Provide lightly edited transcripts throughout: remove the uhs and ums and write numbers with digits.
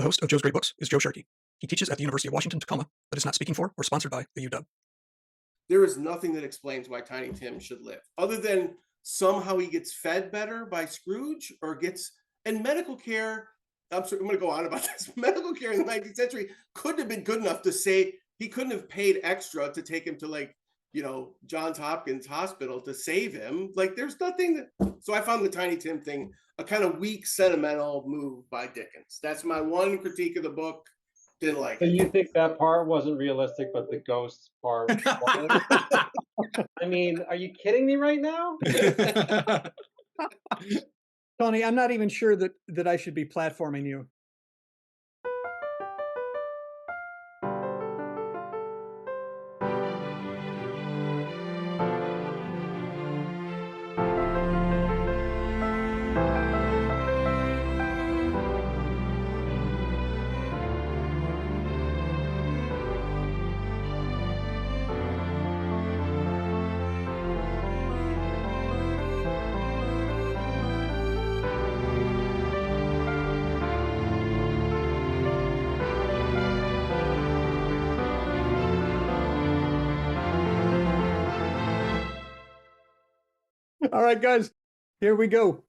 The host of Joe's Great Books is Joe Sharkey. He teaches at the University of Washington, Tacoma, but is not speaking for or sponsored by the UW. There is nothing that explains why Tiny Tim should live, other than somehow he gets fed better by Scrooge or gets and medical care. I'm going to go on about this. Medical care in the 19th century couldn't have been good enough to say he couldn't have paid extra to take him to Johns Hopkins Hospital to save him. Like there's nothing that. So I found the Tiny Tim thing a kind of weak, sentimental move by Dickens. That's my one critique of the book. Didn't like So it. you think that part wasn't realistic, but the ghost part was? I mean, are you kidding me right now? Tony, I'm not even sure that I should be platforming you. All right, guys, here we go.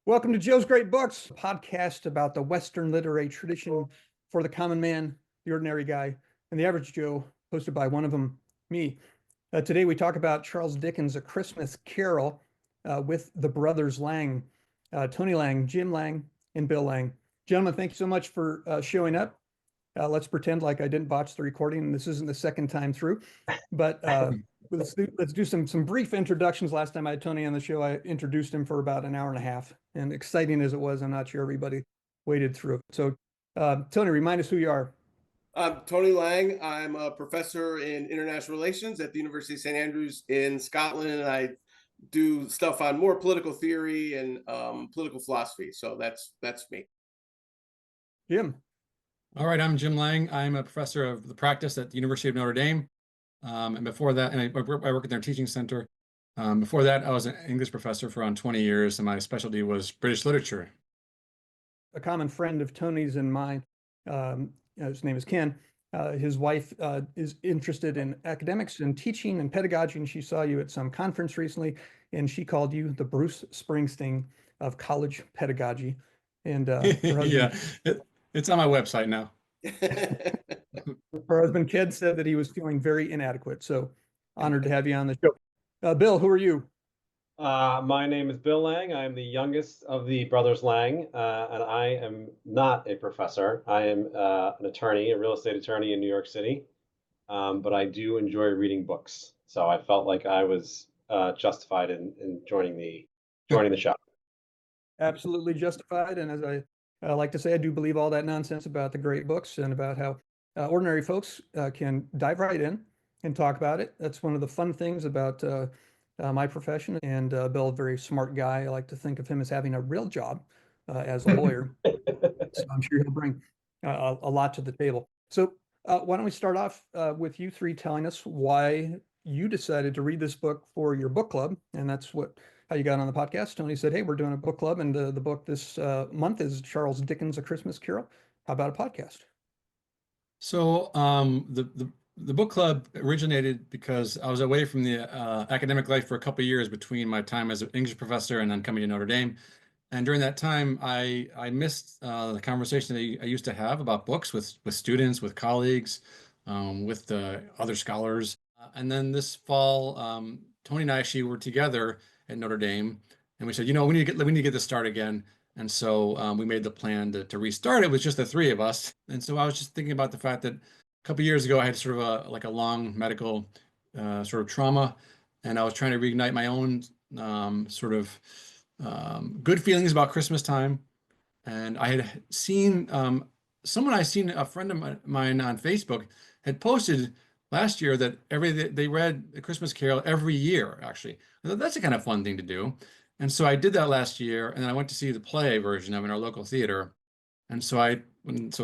Welcome to Joe's Great Books, a podcast about the Western literary tradition for the common man, the ordinary guy, and the average Joe, hosted by one of them, me. Today we talk about Charles Dickens' A Christmas Carol with the brothers Lang, Tony Lang, Jim Lang, and Bill Lang. Gentlemen, thank you so much for showing up. Let's pretend like I didn't botch the recording. This isn't the second time through, but let's do some brief introductions. Last time I had Tony on the show, I introduced him for about an hour and a half, and exciting as it was, I'm not sure everybody waded through it. So, Tony, remind us who you are. I'm Tony Lang. I'm a professor in international relations at the University of St. Andrews in Scotland, and I do stuff on more political theory and political philosophy. So that's me. Jim. All right, I'm Jim Lang. I'm a professor of the practice at the University of Notre Dame. And before that, and I work in their teaching center. Before that, I was an English professor for around 20 years, and my specialty was British literature. A common friend of Tony's and mine, his name is Ken. His wife is interested in academics and teaching and pedagogy, and she saw you at some conference recently, and she called you the Bruce Springsteen of college pedagogy. And her husband, yeah, it's on my website now. Her husband, Ked, said that he was feeling very inadequate. So honored to have you on the show. Bill, who are you? My name is Bill Lang. I'm the youngest of the brothers Lang, and I am not a professor. I am an attorney, a real estate attorney in New York City, but I do enjoy reading books. So I felt like I was justified in joining the show. Absolutely justified. And as I like to say, I do believe all that nonsense about the great books and about how ordinary folks can dive right in and talk about it. That's one of the fun things about my profession. And Bill, a very smart guy. I like to think of him as having a real job as a lawyer. So I'm sure he'll bring a lot to the table. So why don't we start off with you three telling us why you decided to read this book for your book club, and that's how you got on the podcast. Tony said, "Hey, we're doing a book club, and the book this month is Charles Dickens' A Christmas Carol. How about a podcast?" So the book club originated because I was away from the academic life for a couple of years between my time as an English professor and then coming to Notre Dame. And during that time, I missed the conversation that I used to have about books with students, with colleagues, with other scholars. And then this fall, Tony and I actually were together at Notre Dame, and we said, we need to get this started again. And so we made the plan to restart it with just the three of us. And so I was just thinking about the fact that a couple of years ago I had sort of a long medical sort of trauma, and I was trying to reignite my own good feelings about Christmas time. And I had seen a friend of mine on Facebook had posted last year that they read The Christmas Carol every year, actually. I thought that's a kind of fun thing to do. And so I did that last year, and then I went to see the play version of it in our local theater. And so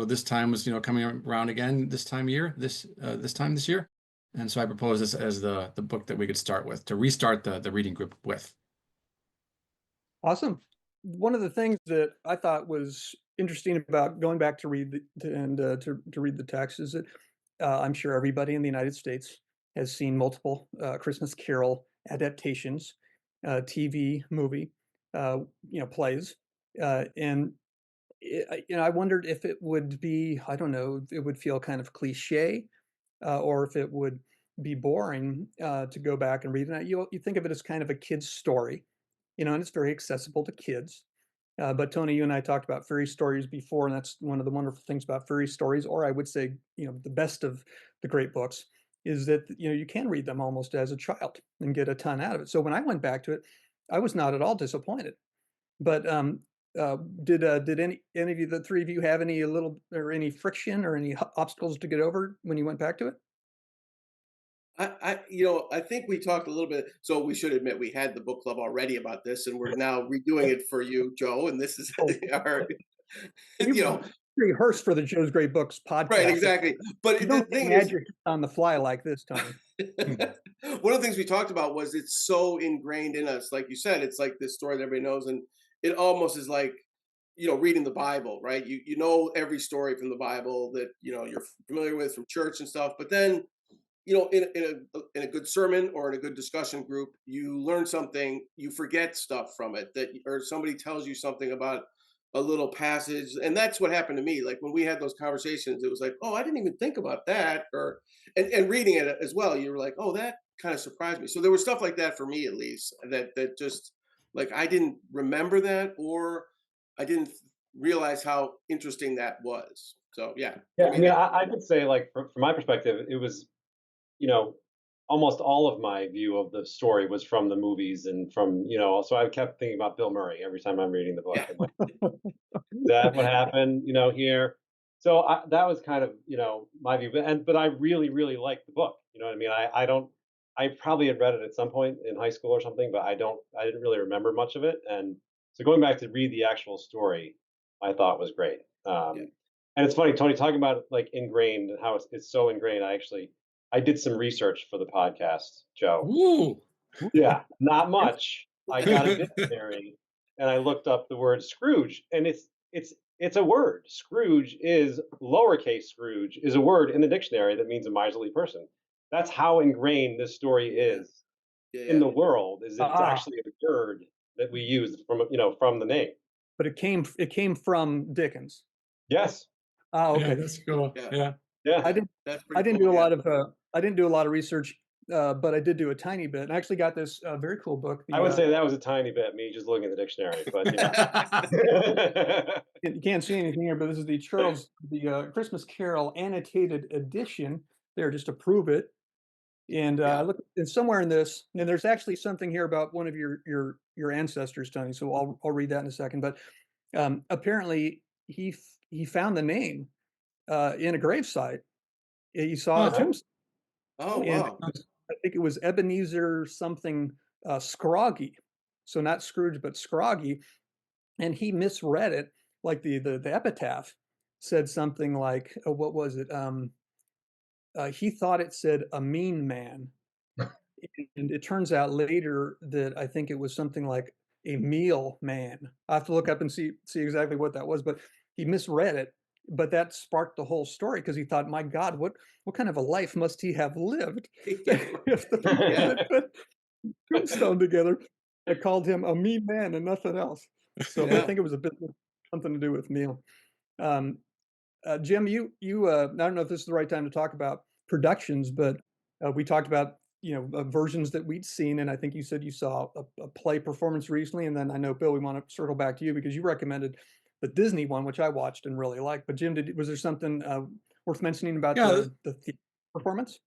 this time was, coming around again this time this year. And so I proposed this as the book that we could start with, to restart the reading group with. Awesome. one of the things that I thought was interesting about going back to read to read the text is that I'm sure everybody in the United States has seen multiple Christmas Carol adaptations, TV, movie, plays, and I wondered if it would be, I don't know, it would feel kind of cliche, or if it would be boring to go back and read it. You think of it as kind of a kid's story, and it's very accessible to kids. But Tony, you and I talked about fairy stories before, and that's one of the wonderful things about fairy stories, or I would say, the best of the great books is that, you can read them almost as a child and get a ton out of it. So when I went back to it, I was not at all disappointed. But did any of you, the three of you, have any friction or any obstacles to get over when you went back to it? I think we talked a little bit. So we should admit we had the book club already about this, and we're now redoing it for you, Joe. And this is Oh, our, you you know, rehearsed for the Joe's Great Books right, podcast. exactly. But You the don't thing add is, your on the fly like this, Tony. one of the things we talked about was it's so ingrained in us. Like you said, it's like this story that everybody knows, and it almost is like reading the Bible, right? You know every story from the Bible that you're familiar with from church and stuff, but then in a good sermon or in a good discussion group, you learn something, you forget stuff from it, or somebody tells you something about a little passage. And that's what happened to me. Like when we had those conversations, it was like, oh, I didn't even think about that. And reading it as well, you were like, oh, that kind of surprised me. So there was stuff like that for me, at least, that just like I didn't remember that, or I didn't realize how interesting that was. So yeah, Yeah, I I mean, mean, I would say, like, from my perspective, it was, you know, almost all of my view of the story was from the movies and from, so I kept thinking about Bill Murray every time I'm reading the book. yeah, I'm like, is that what happened, here? So that was kind of, my view. But I really, really liked the book. You know what I mean? I don't, I probably had read it at some point in high school or something, but I didn't really remember much of it. And so going back to read the actual story, I thought was great. yeah. And it's funny, Tony, talking about like ingrained and how it's so ingrained. I did some research for the podcast, Joe. Ooh. Yeah, not much. I got a dictionary and I looked up the word Scrooge, and it's a word. Scrooge is lowercase Scrooge is a word in the dictionary that means a miserly person. That's how ingrained this story is Yeah, in yeah. the world. Is it's Ah, actually a word that we use from the name. but it came from Dickens. Yes. Ah, Yeah, okay. that's cool. Yeah. Yeah. Yeah. I didn't That's I pretty didn't cool. do a Yeah. lot of I didn't do a lot of research, but I did do a tiny bit. And I actually got this very cool book. I would say that was a tiny bit me just looking at the dictionary, but You can't see anything here, but this is the Christmas Carol annotated edition there just to prove it. And Yeah. look, and somewhere in this, and there's actually something here about one of your ancestors, Tony. So I'll read that in a second. But apparently he found the name in a gravesite. He saw a Huh. tombstone, Oh, and wow. I think it was Ebenezer something Scroggy. So not Scrooge, but Scroggy, and he misread it. Like the epitaph said something like, what was it? He thought it said a mean man. And it turns out later that I think it was something like a meal man. I have to look up and see exactly what that was, but he misread it. But that sparked the whole story because he thought, my God, what kind of a life must he have lived if the people Yeah. that put tombstone together had called him a mean man and nothing else. So but I Yeah. think it was a bit something to do with meal. Um, Jim, you I don't know if this is the right time to talk about productions, but we talked about versions that we'd seen, and I think you said you saw a play performance recently, and then I know Bill, we want to circle back to you because you recommended the Disney one, which I watched and really liked. But Jim, was there something worth mentioning about Yeah. the theater performance?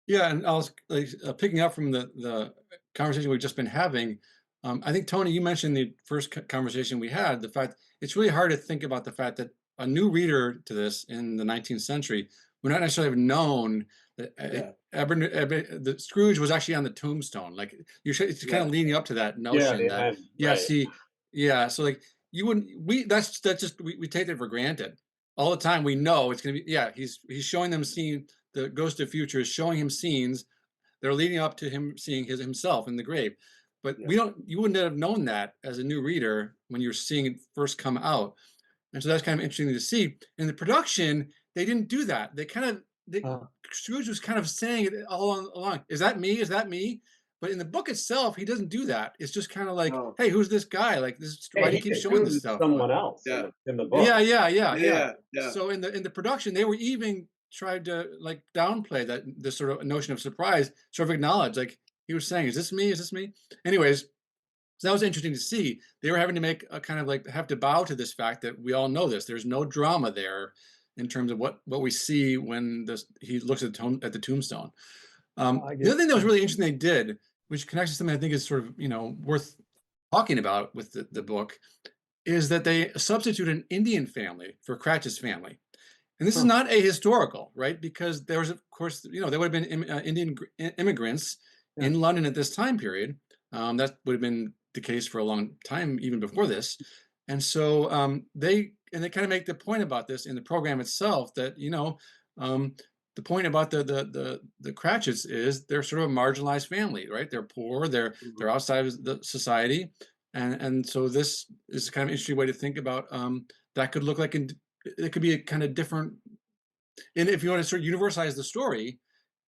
Yeah, and I was like picking up from the conversation we've just been having. I think Tony, you mentioned the first conversation we had, the fact it's really hard to think about the fact that a new reader to this in the 19th century would not necessarily have known that Yeah. The Scrooge was actually on the tombstone. Like it's kind Yeah. of leading up to that Yeah, notion the that end, yes, right. so like you wouldn't that's just we take it for granted all the time. We know it's gonna be he's showing them scene. The Ghost of Future is showing him scenes that are leading up to him seeing himself in the grave. but Yeah. you wouldn't have known that as a new reader when you're seeing it first come out. And so that's kind of interesting to see. In the production, they didn't do that. Scrooge was kind of saying it all along. Is that me? Is that me? But in the book itself, he doesn't do that. It's just kind of like, No. hey, who's this guy? Like this, Hey, why do he you keep showing this assumes stuff? someone else Yeah. in the book. Yeah. Yeah. So in the production, they were even tried to like downplay that this sort of notion of surprise, sort of acknowledge, like he was saying, is this me? Is this me? Anyways, so that was interesting to see. They were having to make a kind of like have to bow to this fact that we all know this. There's no drama there in terms of what we see when he looks at the tombstone. The other thing that was really interesting they did, which connects to something I think is sort of worth talking about with the book, is that they substitute an Indian family for Cratchit's family. And this is not ahistorical, right? Because there was, of course, there would have been Indian immigrants in London at this time period. That would have been the case for a long time, even before this. And so they kind of make the point about this in the program itself that, the point about the Cratchits is they're sort of a marginalized family, right? They're poor, they're outside of the society. And so this is kind of an interesting way to think about that could look like it could be a kind of different, and if you want to sort of universalize the story,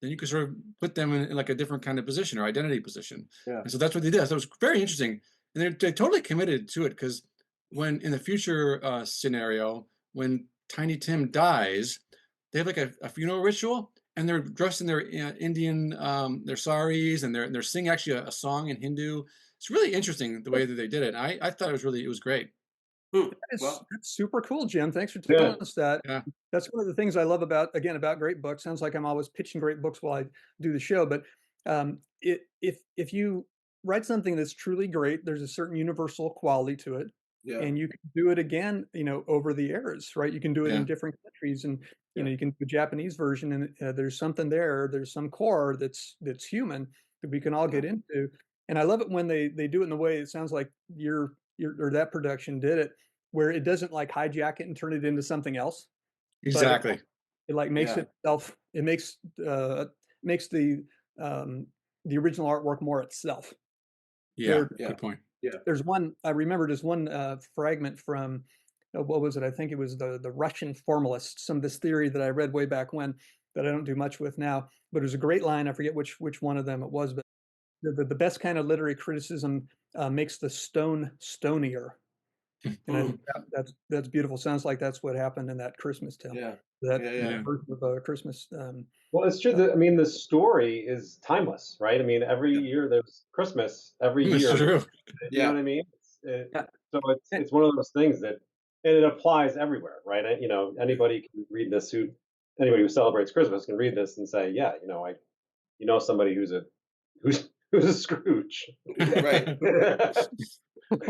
then you could sort of put them in like a different kind of position or identity position. Yeah. And so that's what they did. So it was very interesting. And they're totally committed to it, because when in the future scenario, when Tiny Tim dies, they have like a funeral ritual, and they're dressed in their Indian, their saris, and they're singing actually a song in Hindu. It's really interesting the way that they did it. And I thought it was great. Well, That's super cool, Jim. Thanks for telling us that. Yeah. That's one of the things I love about great books. Sounds like I'm always pitching great books while I do the show, but if you write something that's truly great, there's a certain universal quality to it, yeah. and you can do it again, over the eras, right? You can do it in different countries, and you can do a Japanese version, and there's something there. There's some core that's human that we can all get into, and I love it when they do it in the way it sounds like your or that production did it, where it doesn't like hijack it and turn it into something else. Exactly. It like makes itself. It makes the original artwork more itself. Yeah. Good point. Yeah. There's one I remember. There's one fragment from what was it? I think it was the Russian formalists. Some of this theory that I read way back when that I don't do much with now. But it was a great line. I forget which one of them it was, but the best kind of literary criticism makes the stone stonier. And I think that's beautiful. Sounds like that's what happened in that Christmas tale. Yeah. That Yeah. version of Christmas. Well, it's true that, I mean, the story is timeless, right? I mean, every year there's Christmas, every That's year. true. You know what I mean? So it's one of those things that, and it applies everywhere, right? Anybody can read this anybody who celebrates Christmas can read this and say, yeah, somebody who's a Scrooge. Right.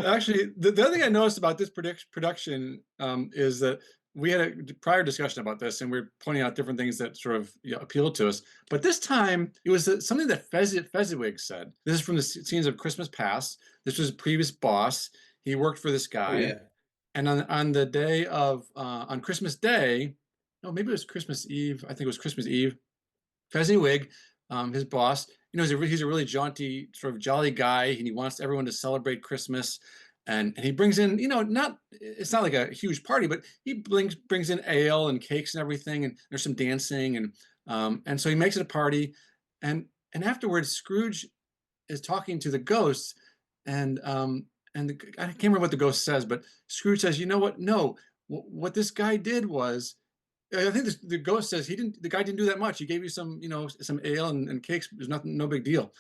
Actually, the other thing I noticed about this production is that we had a prior discussion about this, and we're pointing out different things that sort of appealed to us. But this time, it was something that Fezziwig said. This is from the scenes of Christmas Past. This was a previous boss. He worked for this guy. Oh, yeah. And on the day of, on Christmas Day, no, maybe it was Christmas Eve. I think it was Christmas Eve. Fezziwig, his boss, he's a really jaunty, sort of jolly guy, and he wants everyone to celebrate Christmas. And he brings in, it's not like a huge party, but he brings in ale and cakes and everything, and there's some dancing, and so he makes it a party, and afterwards Scrooge is talking to the ghosts, and I can't remember what the ghost says, but Scrooge says, you know what? No, what this guy did was, I think the ghost says the guy didn't do that much. He gave you some, some ale and cakes. There's nothing, no big deal.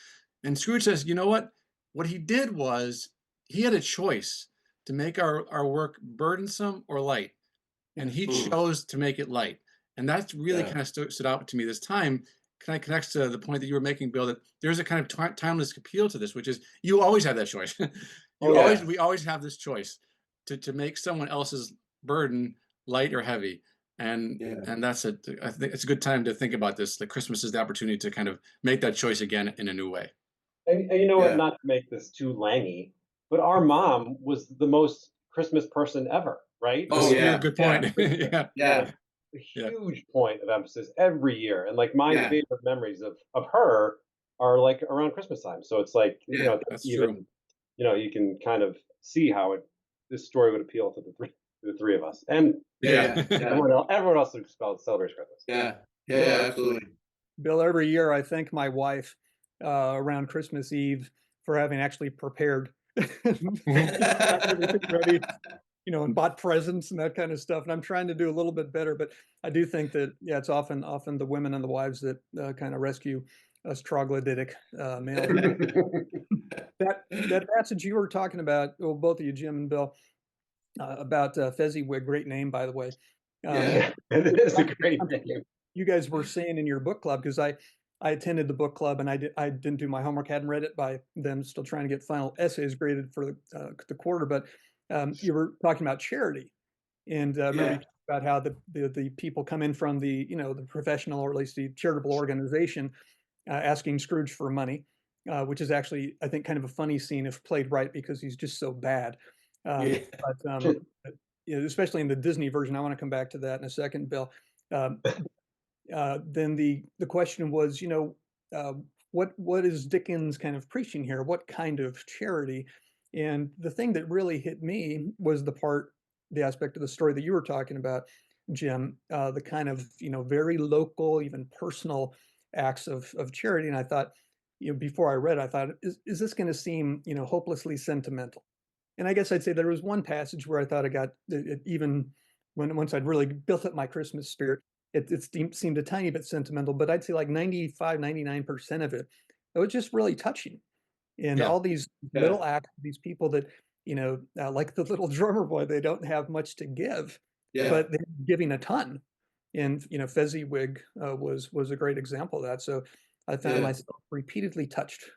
And Scrooge says, you know what? What he did was he had a choice to make our work burdensome or light. And he chose to make it light. And that's really kind of stood out to me this time. Kind of connects to the point that you were making, Bill, that there's a kind of timeless appeal to this, which is you always have that choice. We always have this choice to make someone else's burden light or heavy. And that's I think it's a good time to think about this. Like Christmas is the opportunity to kind of make that choice again in a new way. And you know what? Not to make this too langy, but our mom was the most Christmas person ever, right? Oh, yeah. Good point. Yeah. A huge point of emphasis every year. And like my favorite memories of her are like around Christmas time. So it's like, Yeah, that's even, true. you can kind of see how this story would appeal to the three of us, and yeah, yeah, everyone else who celebrates Christmas. yeah, yeah, Bill, yeah, absolutely. Bill, every year I thank my wife around Christmas Eve for having actually prepared got everything ready, and bought presents and that kind of stuff. And I'm trying to do a little bit better, but I do think that, yeah, it's often the women and the wives that kind of rescue us troglodytic males. That passage you were talking about, well, both of you, Jim and Bill, about Fezziwig, great name, by the way. Yeah. It is a great name. You guys were saying in your book club, because I attended the book club and I didn't do my homework, hadn't read it by then, still trying to get final essays graded for the quarter. But you were talking about charity, and remember you Yeah. talked about how the people come in from the the professional, or at least the charitable organization, asking Scrooge for money, which is actually, I think, kind of a funny scene if played right, because he's just so bad. Yeah. But especially in the Disney version, I want to come back to that in a second, Bill. Um, then the question was, uh, what is Dickens kind of preaching here? What kind of charity? And the thing that really hit me was the aspect of the story that you were talking about, Jim, the kind of very local, even personal acts of charity. And I thought, before I read, I thought, is this going to seem hopelessly sentimental? And I guess I'd say there was one passage where I thought even once I'd really built up my Christmas spirit, it seemed a tiny bit sentimental, but I'd say like 95, 99% of it was just really touching. And Yeah. all these Yeah. little acts, these people that, like the little drummer boy, they don't have much to give, Yeah. but they're giving a ton. And, Fezziwig was a great example of that. So I found Yeah. myself repeatedly touched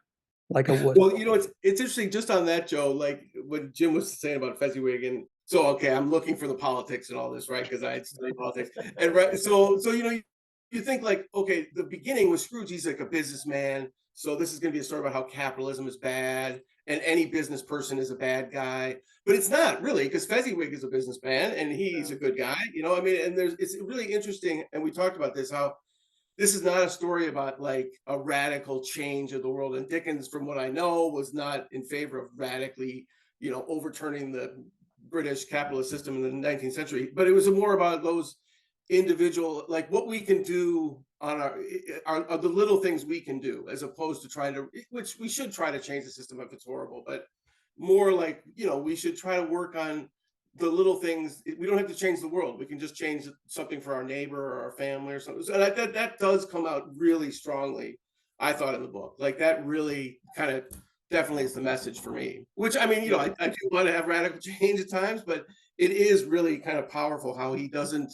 like a wood. Well, it's interesting just on that, Joe, like when Jim was saying about Fezziwig, and so okay, I'm looking for the politics and all this, right? Because I had studied politics. And right, so you think like, okay, the beginning with Scrooge, he's like a businessman. So this is gonna be a story about how capitalism is bad and any business person is a bad guy. But it's not really, because Fezziwig is a businessman and he's a good guy, I mean, and it's really interesting, and we talked about this, how this is not a story about like a radical change of the world. And Dickens, from what I know, was not in favor of radically, overturning the British capitalist system in the 19th century. But it was more about those individual, like what we can do on our the little things we can do, as opposed to trying to, which we should try to change the system if it's horrible, but more like, we should try to work on the little things. We don't have to change the world. We can just change something for our neighbor or our family or something. So that does come out really strongly, I thought, in the book. Like that really kind of definitely is the message for me. Which, I mean, I do want to have radical change at times, but it is really kind of powerful how he doesn't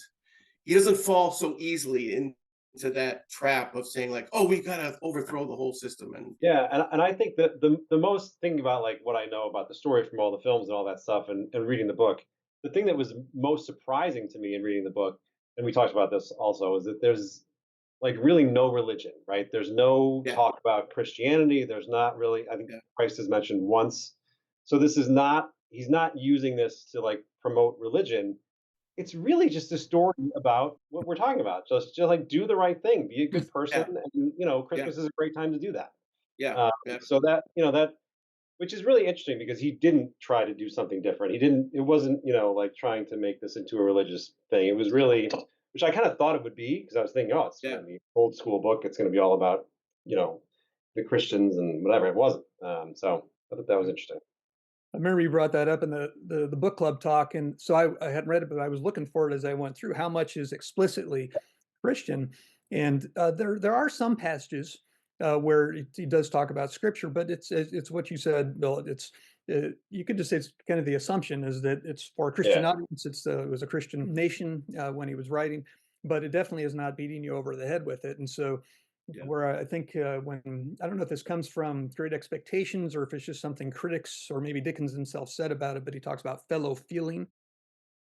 fall so easily into that trap of saying like, oh, we gotta overthrow the whole system. And Yeah, and I think that the most thing about like what I know about the story from all the films and all that stuff, and reading the book, the thing that was most surprising to me in reading the book, and we talked about this also, is that there's like really no religion, right? There's no Yeah. talk about Christianity. There's not really, I think Yeah. Christ is mentioned once. So he's not using this to like promote religion. It's really just a story about what we're talking about. Just like do the right thing, be a good person, Yeah. and Christmas is a great time to do that. Yeah. Yeah. So that that, which is really interesting, because he didn't try to do something different. He didn't. It wasn't like trying to make this into a religious thing. It was really, which I kind of thought it would be, because I was thinking, oh, it's Yeah. going to be old school book. It's going to be all about the Christians and whatever. It wasn't. So I thought that was interesting. I remember you brought that up in the book club talk, and so I hadn't read it, but I was looking for it as I went through. How much is explicitly Christian? And there are some passages where he does talk about scripture, but it's what you said, Bill. You could just say it's kind of the assumption is that it's for a Christian audience. It was a Christian nation when he was writing, but it definitely is not beating you over the head with it. And so Yeah. where I think when I don't know if this comes from Great Expectations or if it's just something critics or maybe Dickens himself said about it, but he talks about fellow feeling.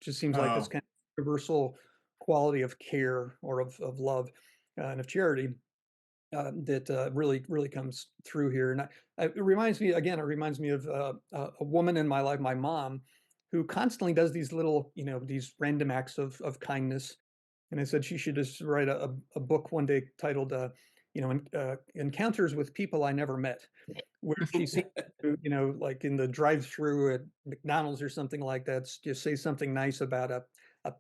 Just seems like this Oh, kind of universal quality of care or of love and of charity that really comes through here. And it reminds me of a woman in my life, my mom, who constantly does these little, these random acts of kindness. And I said she should just write a book one day titled, encounters with people I never met, where she seems to, like in the drive-through at McDonald's or something like that, just say something nice about a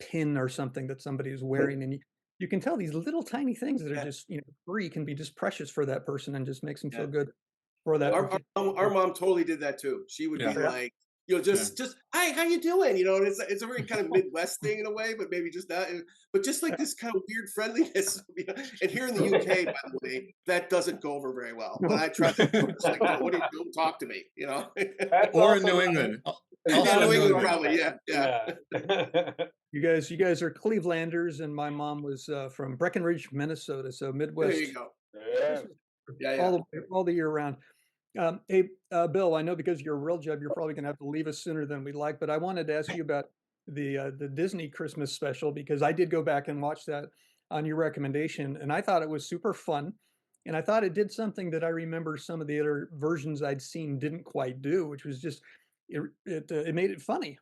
pin or something that somebody is wearing, and you can tell these little tiny things that are Yeah, just free can be just precious for that person and just makes them yeah. feel good for that Our mom totally did that too. She would Yeah. be Yeah. like, Yeah. just hi, how you doing? And it's a very kind of Midwest thing in a way, but maybe just that. But just like this kind of weird friendliness. And here in the UK, by the way, that doesn't go over very well. When I try to just like, what do you don't talk to me? That's Or in also New not England. that's Yeah, Also not New in a New England England. probably, yeah, yeah. Yeah. You guys are Clevelanders, and my mom was from Breckenridge, Minnesota, so There Midwest you go. Yeah. Yeah, yeah. all the year round. Hey, Bill, I know because you're a real judge, you're probably going to have to leave us sooner than we'd like, but I wanted to ask you about the Disney Christmas special because I did go back and watch that on your recommendation, and I thought it was super fun, and I thought it did something that I remember some of the other versions I'd seen didn't quite do, which was just it made it funny.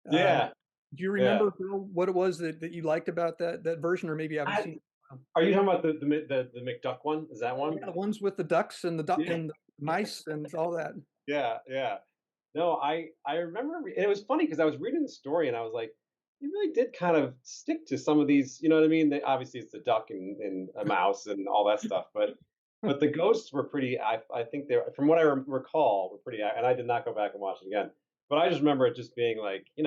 Um, Yeah. do you Yeah. remember, Bill, what it was that you liked about that version, or maybe you haven't I, seen it? are you talking about the McDuck one? Is that one? Yeah, the ones with the ducks and the duck Yeah. and the mice and all that. Yeah. Yeah. No, I remember, and it was funny because I was reading the story and I was like, he really did kind of stick to some of these. You know what I mean? They, obviously, it's the duck and a mouse and all that stuff, but the ghosts were pretty. I think they were, from what I recall, were pretty. And I did not go back and watch it again, but I just remember it just being like, it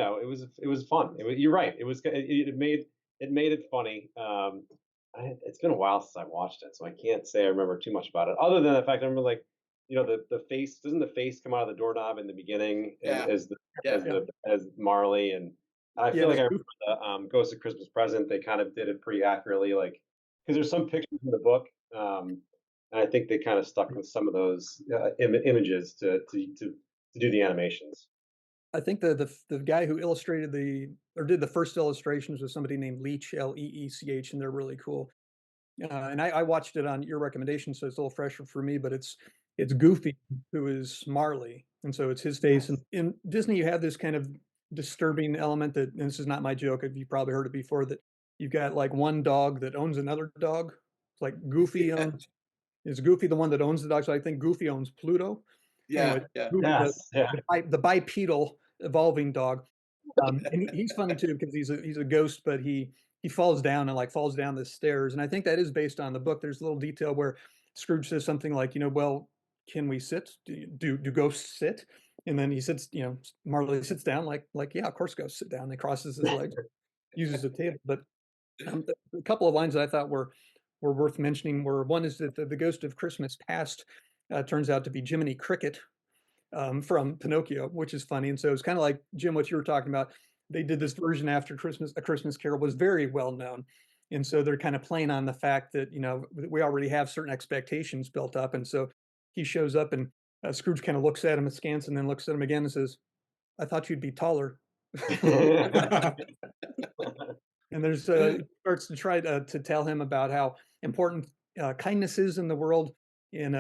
was fun. You're right. It made it funny. It's been a while since I watched it, so I can't say I remember too much about it, other than the fact I remember like the face doesn't the face come out of the doorknob in the beginning Yeah, as yeah. the as Marley, and I Yeah, feel like I that's remember the Ghost of Christmas Present. They kind of did it pretty accurately, like because there's some pictures in the book, and I think they kind of stuck with some of those images to do the animations. I think the guy who illustrated or did the first illustrations was somebody named Leech, Leech, and they're really cool. And I watched it on your recommendation, so it's a little fresher for me. But it's Goofy who is Marley, and so it's his face. And Yes. in Disney, you have this kind of disturbing element that, and this is not my joke. You probably heard it before, that you've got like one dog that owns another dog. It's like Goofy Yeah, owns is Goofy the one that owns the dog. So I think Goofy owns Pluto. yeah, Anyway, yeah. Goofy Yes. Yeah. the bipedal evolving dog. And he's funny too because he's a ghost, but he falls down and like falls down the stairs. And I think that is based on the book. There's a little detail where Scrooge says something like, well, can we sit? Do ghosts sit? And then he sits, Marley sits down like, yeah, of course ghosts sit down. And he crosses his legs, uses the table. But a couple of lines that I thought were worth mentioning were, one is that the ghost of Christmas past turns out to be Jiminy Cricket from Pinocchio, which is funny. And so it's kind of like, Jim, what you were talking about. They did this version after Christmas. A Christmas Carol was very well known. And so they're kind of playing on the fact that, we already have certain expectations built up. And so he shows up and Scrooge kind of looks at him askance and then looks at him again and says, I thought you'd be taller. And there's starts to try to tell him about how important kindness is in the world in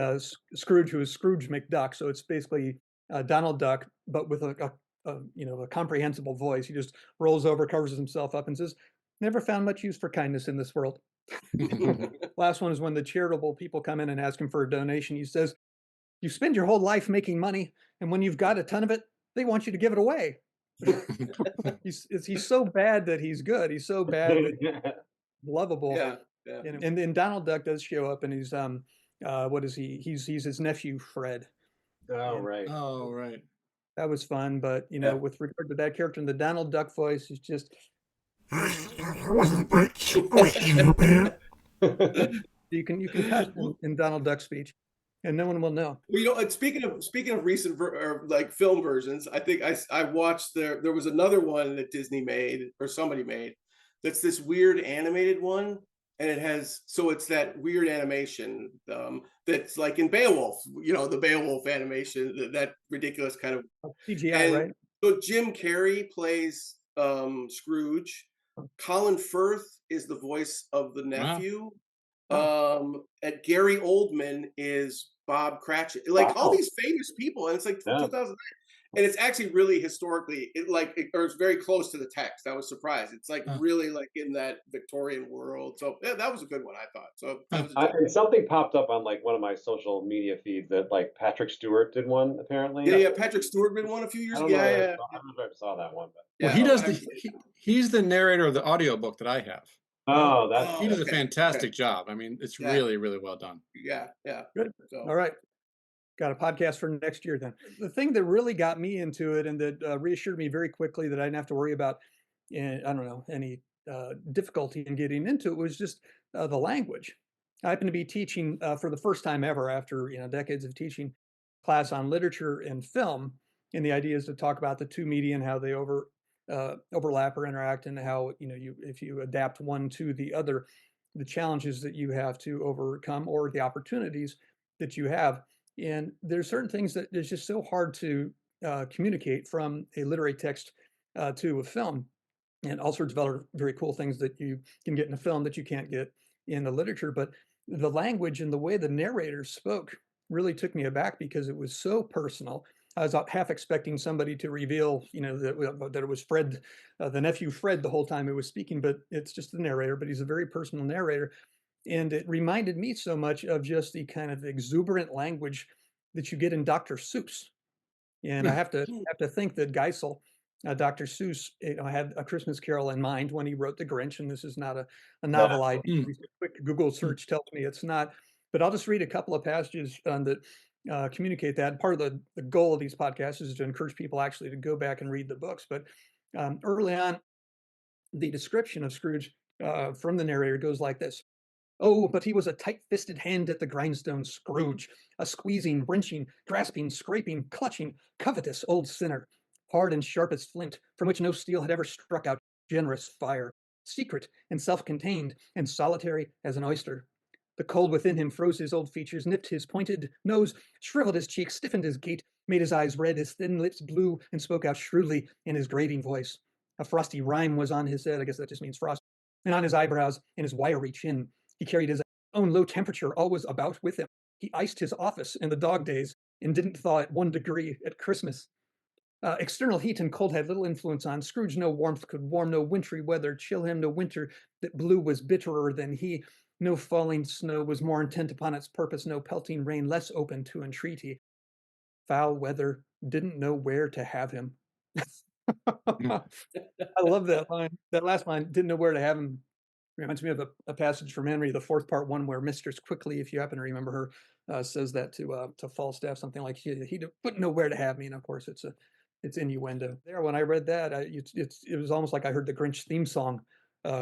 Scrooge, who is Scrooge McDuck. So it's basically Donald Duck, but with a comprehensible voice. He just rolls over, covers himself up, and says, "Never found much use for kindness in this world." Last one is when the charitable people come in and ask him for a donation. He says, "You spend your whole life making money, and when you've got a ton of it, they want you to give it away." He's so bad that he's good. He's so bad that he's lovable. Yeah, yeah. And then Donald Duck does show up, and he's what is he? He's his nephew Fred. Oh, And right. Oh, right. that was fun, but Yeah. with regard to that character in the Donald Duck voice, he's just you can cut in Donald Duck speech, and no one will know. Well, and speaking of recent or like film versions, I think I watched there was another one that Disney made or somebody made that's this weird animated one, and it's that weird animation that's like in Beowulf, the Beowulf animation, that ridiculous kind of. CGI, And right? so Jim Carrey plays Scrooge. Colin Firth is the voice of the Wow. nephew. Oh. And Gary Oldman is Bob Cratchit. Like all Wow. these famous people, and it's like Yeah. 2009. and it's actually really historically, or it's very close to the text. I was surprised. It's like really like in that Victorian world. So yeah, that was a good one, I thought. So that was And something popped up on like one of my social media feeds that like Patrick Stewart did one apparently. yeah. Patrick Stewart did one a few years ago. Yeah. I don't know if I saw that one, but Well, he's the narrator of the audiobook that I have. He does a fantastic job. I mean, it's really, really well done. Yeah. Good. So. All right. Got a podcast for next year then. The thing that really got me into it and that reassured me very quickly that I didn't have to worry about, I don't know, any difficulty in getting into it was just the language. I happen to be teaching for the first time ever after decades of teaching class on literature and film, and the idea is to talk about the two media and how they overlap or interact, and how if you adapt one to the other, the challenges that you have to overcome or the opportunities that you have. And there's certain things that it's just so hard to communicate from a literary text to a film, and all sorts of other very cool things that you can get in a film that you can't get in the literature. But the language and the way the narrator spoke really took me aback because it was so personal. I was half expecting somebody to reveal, that it was Fred, the nephew Fred, the whole time he was speaking, but it's just the narrator. But he's a very personal narrator. And it reminded me so much of just the kind of exuberant language that you get in Dr. Seuss. And I have to think that Geisel, Dr. Seuss, had A Christmas Carol in mind when he wrote The Grinch. And this is not a novel idea. A quick Google search tells me it's not. But I'll just read a couple of passages that communicate that. Part of the goal of these podcasts is to encourage people actually to go back and read the books. But early on, the description of Scrooge from the narrator goes like this. Oh, but he was a tight-fisted hand at the grindstone, Scrooge, a squeezing, wrenching, grasping, scraping, clutching, covetous old sinner, hard and sharp as flint, from which no steel had ever struck out generous fire, secret and self-contained, and solitary as an oyster. The cold within him froze his old features, nipped his pointed nose, shriveled his cheeks, stiffened his gait, made his eyes red, his thin lips blue, and spoke out shrewdly in his grating voice. A frosty rime was on his head, I guess that just means frost, and on his eyebrows and his wiry chin. He carried his own low temperature always about with him. He iced his office in the dog days and didn't thaw at 1 degree at Christmas. External heat and cold had little influence on Scrooge. No warmth could warm, no wintry weather chill him. No winter that blew was bitterer than he. No falling snow was more intent upon its purpose. No pelting rain less open to entreaty. Foul weather didn't know where to have him. I love that line. That last line, didn't know where to have him. Reminds me of a passage from Henry, the fourth part one, where Mistress Quickly, if you happen to remember her, says that to Falstaff, something like he wouldn't know where to have me. And of course, it's innuendo. There, when I read that, it was almost like I heard the Grinch theme song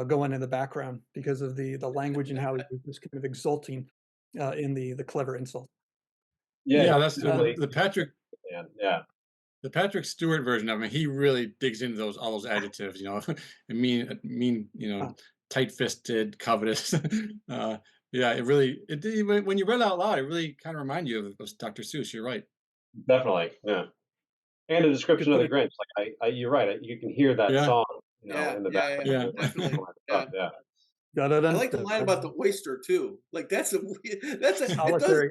going in the background because of the language and how he was just kind of exulting in the clever insult. Yeah, that's the Patrick Stewart version of him. He really digs into all those adjectives, mean, tight-fisted, covetous. Yeah, when you read it out loud, it really kind of reminded you of Dr. Seuss. You're right. Definitely, yeah. And a description of the Grinch, like you're right. You can hear that song, in the background. Yeah, definitely. I like the line about the oyster too. Like it does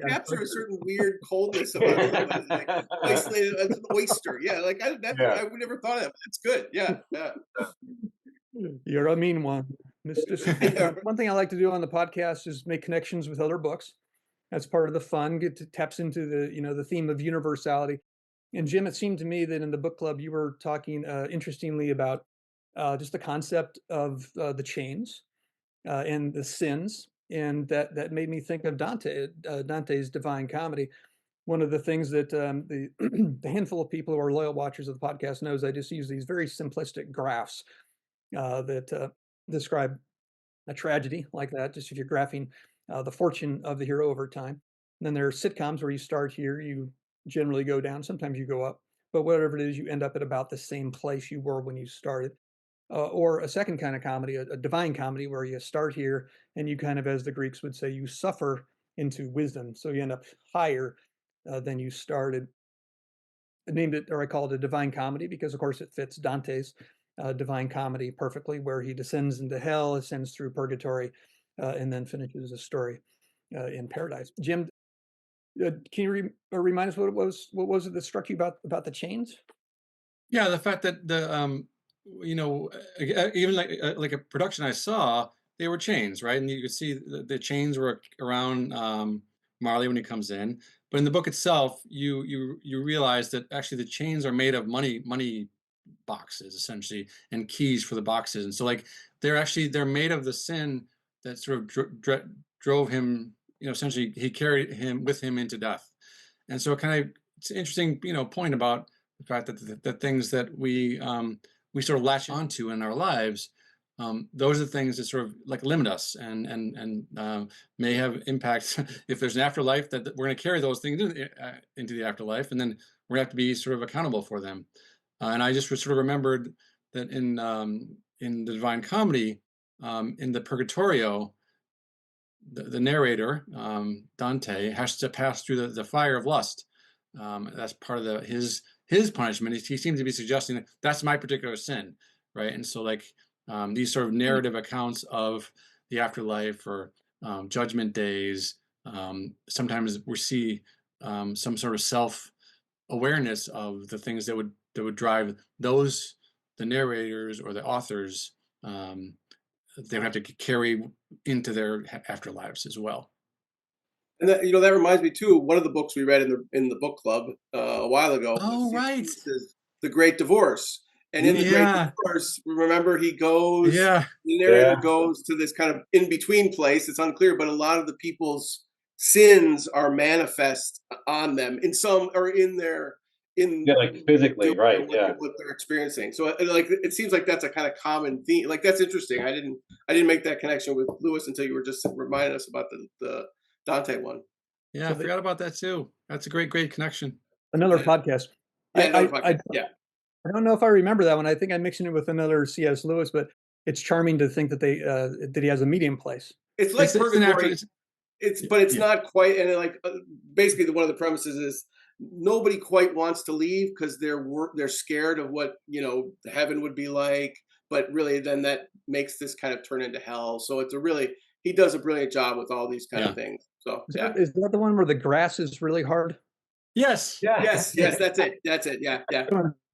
capture a certain weird coldness about it. Like isolated as an oyster. Yeah, like I would never thought of that. It's good. Yeah. You're a mean one, Mr. One thing I like to do on the podcast is make connections with other books. That's part of the fun. Taps into the theme of universality. And Jim, it seemed to me that in the book club you were talking interestingly about just the concept of the chains and the sins, and that made me think of Dante's Divine Comedy. One of the things that the the handful of people who are loyal watchers of the podcast knows, I just use these very simplistic graphs that describe a tragedy like that, just if you're graphing the fortune of the hero over time. And then there are sitcoms where you start here, you generally go down, sometimes you go up, but whatever it is, you end up at about the same place you were when you started. Or a second kind of comedy, a divine comedy, where you start here and you kind of, as the Greeks would say, you suffer into wisdom. So you end up higher than you started. I named it, or I called it a divine comedy because, of course, it fits Dante's Divine Comedy perfectly, where he descends into hell, ascends through purgatory, and then finishes the story in paradise. Jim, Can you remind us what was it that struck you about the chains? Yeah, the fact that even like a production I saw, they were chains, right? And you could see the chains were around Marley when he comes in. But in the book itself, you realize that actually the chains are made of money boxes essentially, and keys for the boxes. And so like they're made of the sin that sort of drove him, essentially he carried him with him into death. And so it's an interesting, point about the fact that the things that we sort of latch onto in our lives, those are the things that sort of like limit us and may have impact if there's an afterlife, that we're going to carry those things into the afterlife, and then we're going to have to be sort of accountable for them. And I just sort of remembered that in the Divine Comedy, in the Purgatorio, the narrator, Dante, has to pass through the fire of lust. That's part of his punishment. He seems to be suggesting that that's my particular sin, right? And so like these sort of narrative accounts of the afterlife or judgment days, sometimes we see some sort of self-awareness of the things that would drive the narrators or the authors. They would have to carry into their afterlives as well. And that reminds me too. One of the books we read in the book club a while ago. Oh, right. Is The Great Divorce. And in The Great Divorce, remember the narrator goes to this kind of in between place. It's unclear, but a lot of the people's sins are manifest on them in some or in their like physically, right? What they're experiencing. So it seems like that's a kind of common theme. Like that's interesting. I didn't make that connection with Lewis until you were just reminding us about the Dante one. Yeah, I forgot about that too. That's a great connection. Another podcast. Yeah, I don't know if I remember that one. I think I'm mixing it with another C.S. Lewis, but it's charming to think that that he has a medium place. It's like Purgatory. It's not quite. And basically, one of the premises is nobody quite wants to leave because they're scared of what heaven would be like. But really, then that makes this kind of turn into hell. So he does a brilliant job with all these kind of things. So is that the one where the grass is really hard? Yes. Yeah. Yes. That's it. Yeah.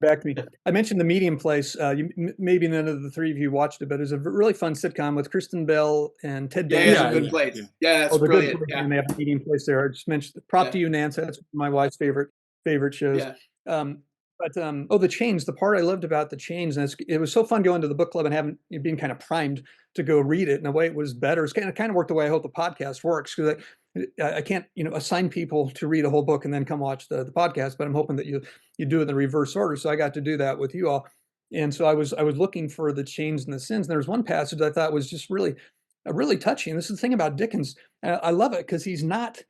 Back to me. I mentioned The Medium Place. Maybe none of the three of you watched it, but it's a really fun sitcom with Kristen Bell and Ted Danson. Yeah, Good Place. Yeah, that's brilliant. And they have A Medium Place there. I just mentioned. Prop to you, Nance. That's my wife's favorite shows. Yeah. The chains. The part I loved about the chains, and it was so fun going to the book club and being kind of primed to go read it in a way it was better. It's kind of worked the way I hope the podcast works, because I can't assign people to read a whole book and then come watch the podcast, but I'm hoping that you do it in the reverse order. So I got to do that with you all, and so I was looking for the chains and the sins. And there was one passage I thought was just really touching. This is the thing about Dickens. I love it because he's not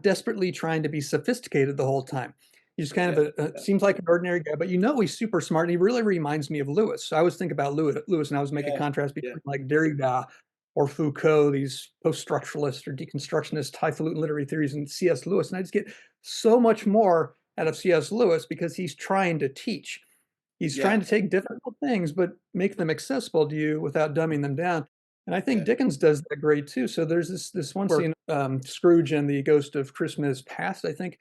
desperately trying to be sophisticated the whole time. He's kind of seems like an ordinary guy, but he's super smart. And he really reminds me of Lewis. So I was thinking about Lewis, and I was making a contrast between like Derrida or Foucault, these post-structuralist or deconstructionist highfalutin literary theories, and C.S. Lewis. And I just get so much more out of C.S. Lewis because he's trying to teach. He's trying to take difficult things, but make them accessible to you without dumbing them down. And I think Dickens does that great too. So there's this one scene, Scrooge and the Ghost of Christmas Past, I think,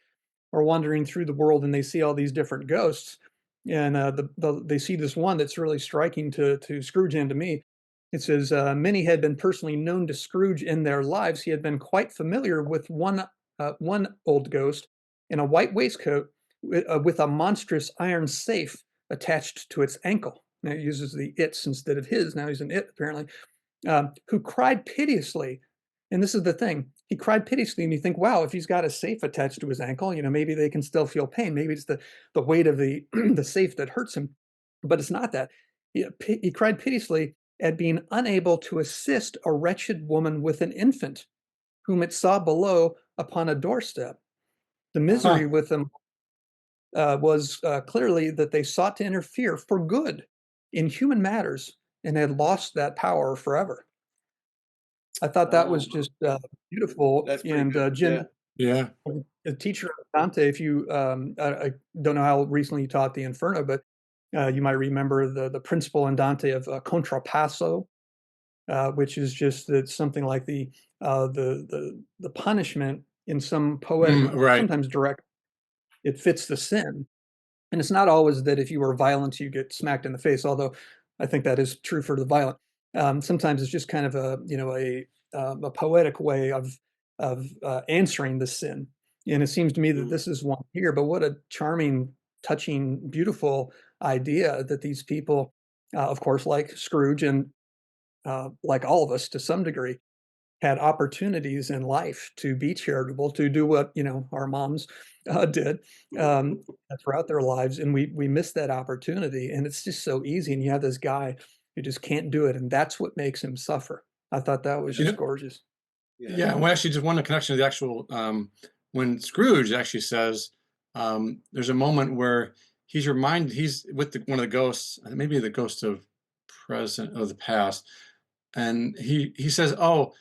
are wandering through the world, and they see all these different ghosts. And they see this one that's really striking to Scrooge and to me. It says, many had been personally known to Scrooge in their lives. He had been quite familiar with one old ghost in a white waistcoat with a monstrous iron safe attached to its ankle. Now he uses the its instead of his. Now he's an it, apparently, who cried piteously. And this is the thing. He cried piteously, and you think, wow, if he's got a safe attached to his ankle, maybe they can still feel pain. Maybe it's the weight of the the safe that hurts him. But it's not that. He cried piteously at being unable to assist a wretched woman with an infant, whom it saw below upon a doorstep. The misery with them was clearly that they sought to interfere for good in human matters and had lost that power forever. I thought that was just beautiful. And Jim, a teacher of Dante, if you, I don't know how recently you taught the Inferno, but you might remember the principle in Dante of contrapasso, which is just that something like the punishment in some poetic, Right. sometimes direct, it fits the sin. And it's not always that if you are violent, you get smacked in the face, although I think that is true for the violent. Sometimes it's just kind of a poetic way of answering the sin. And it seems to me that this is one here, but what a charming, touching, beautiful idea that these people, of course, like Scrooge and like all of us to some degree, had opportunities in life to be charitable, to do what, our moms did throughout their lives. And we missed that opportunity. And it's just so easy. And you have this guy who just can't do it. And that's what makes him suffer. I thought that was You just know, gorgeous. yeah, well, actually, just one connection to the actual when Scrooge actually says there's a moment where he's with one of the ghosts, maybe the ghost of present of the past, and he says, "Oh,"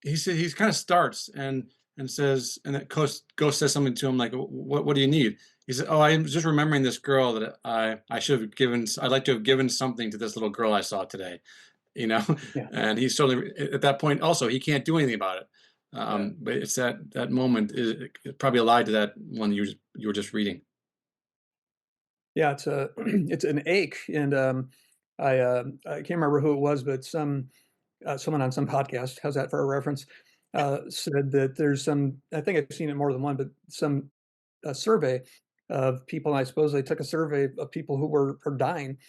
he kind of starts and says, and the ghost says something to him like, "What do you need?" He said, "Oh, I'm just remembering this girl that I should have given. I'd like to have given something to this little girl I saw today." You know, Yeah. and he's totally at that point. Also, he can't do anything about it. But it's that moment is probably allied to that one you were just reading. Yeah, it's a it's an ache. And I can't remember who it was, but someone on some podcast, how's that for a reference, said that there's some, I think I've seen it more than one, but some a survey of people. And I suppose they took a survey of people who are dying.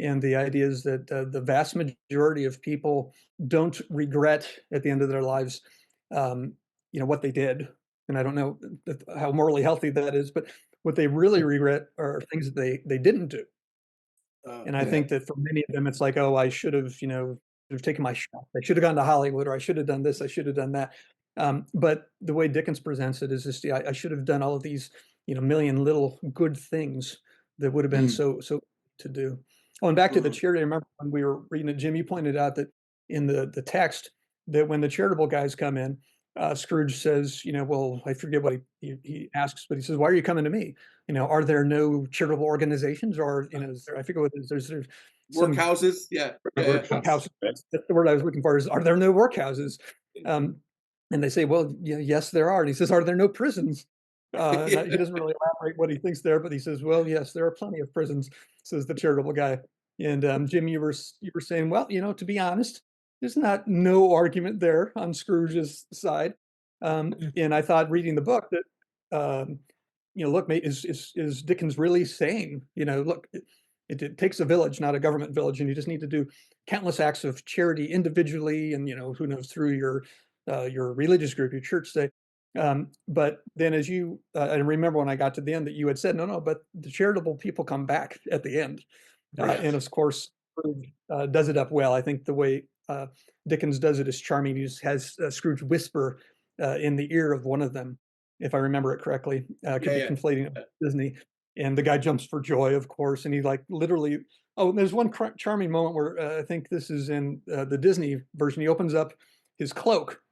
And the idea is that the vast majority of people don't regret at the end of their lives, what they did. And I don't know how morally healthy that is, but what they really regret are things that they didn't do. And I Yeah. think that for many of them, it's like, oh, I should have, taken my shot. I should have gone to Hollywood, or I should have done this. I should have done that. But the way Dickens presents it is just, yeah, I should have done all of these, million little good things that would have been Mm, so to do. Oh, and back to the Mhm. charity. I remember when we were reading it, Jim, you pointed out that in the text that when the charitable guys come in, Scrooge says, well, I forget what he asks, but he says, why are you coming to me? Are there no charitable organizations, or I forget what it is. There's some Workhouses. Yeah. Yeah. workhouse, workhouse. right? That's the word I was looking for. Is are there no workhouses? Um, and they say, well, yeah, yes, there are. And he says, are there no prisons? Yeah. He doesn't really elaborate what he thinks there, but he says, well, yes, there are plenty of prisons. Says the charitable guy. And Jim, you were saying, well, to be honest, there's not no argument there on Scrooge's side. And I thought reading the book that look, mate, is Dickens really saying, look, it takes a village, not a government village, and you just need to do countless acts of charity individually, and who knows, through your religious group, your church, say. But then, as I remember when I got to the end that you had said, no, but the charitable people come back at the end, Right. and of course, Scrooge, does it up well. I think the way Dickens does it is charming. He just has Scrooge whisper in the ear of one of them, if I remember it correctly. Could be Yeah. conflating it with Disney. And the guy jumps for joy, of course, and he like literally. Oh, and there's one charming moment where I think this is in the Disney version. He opens up his cloak,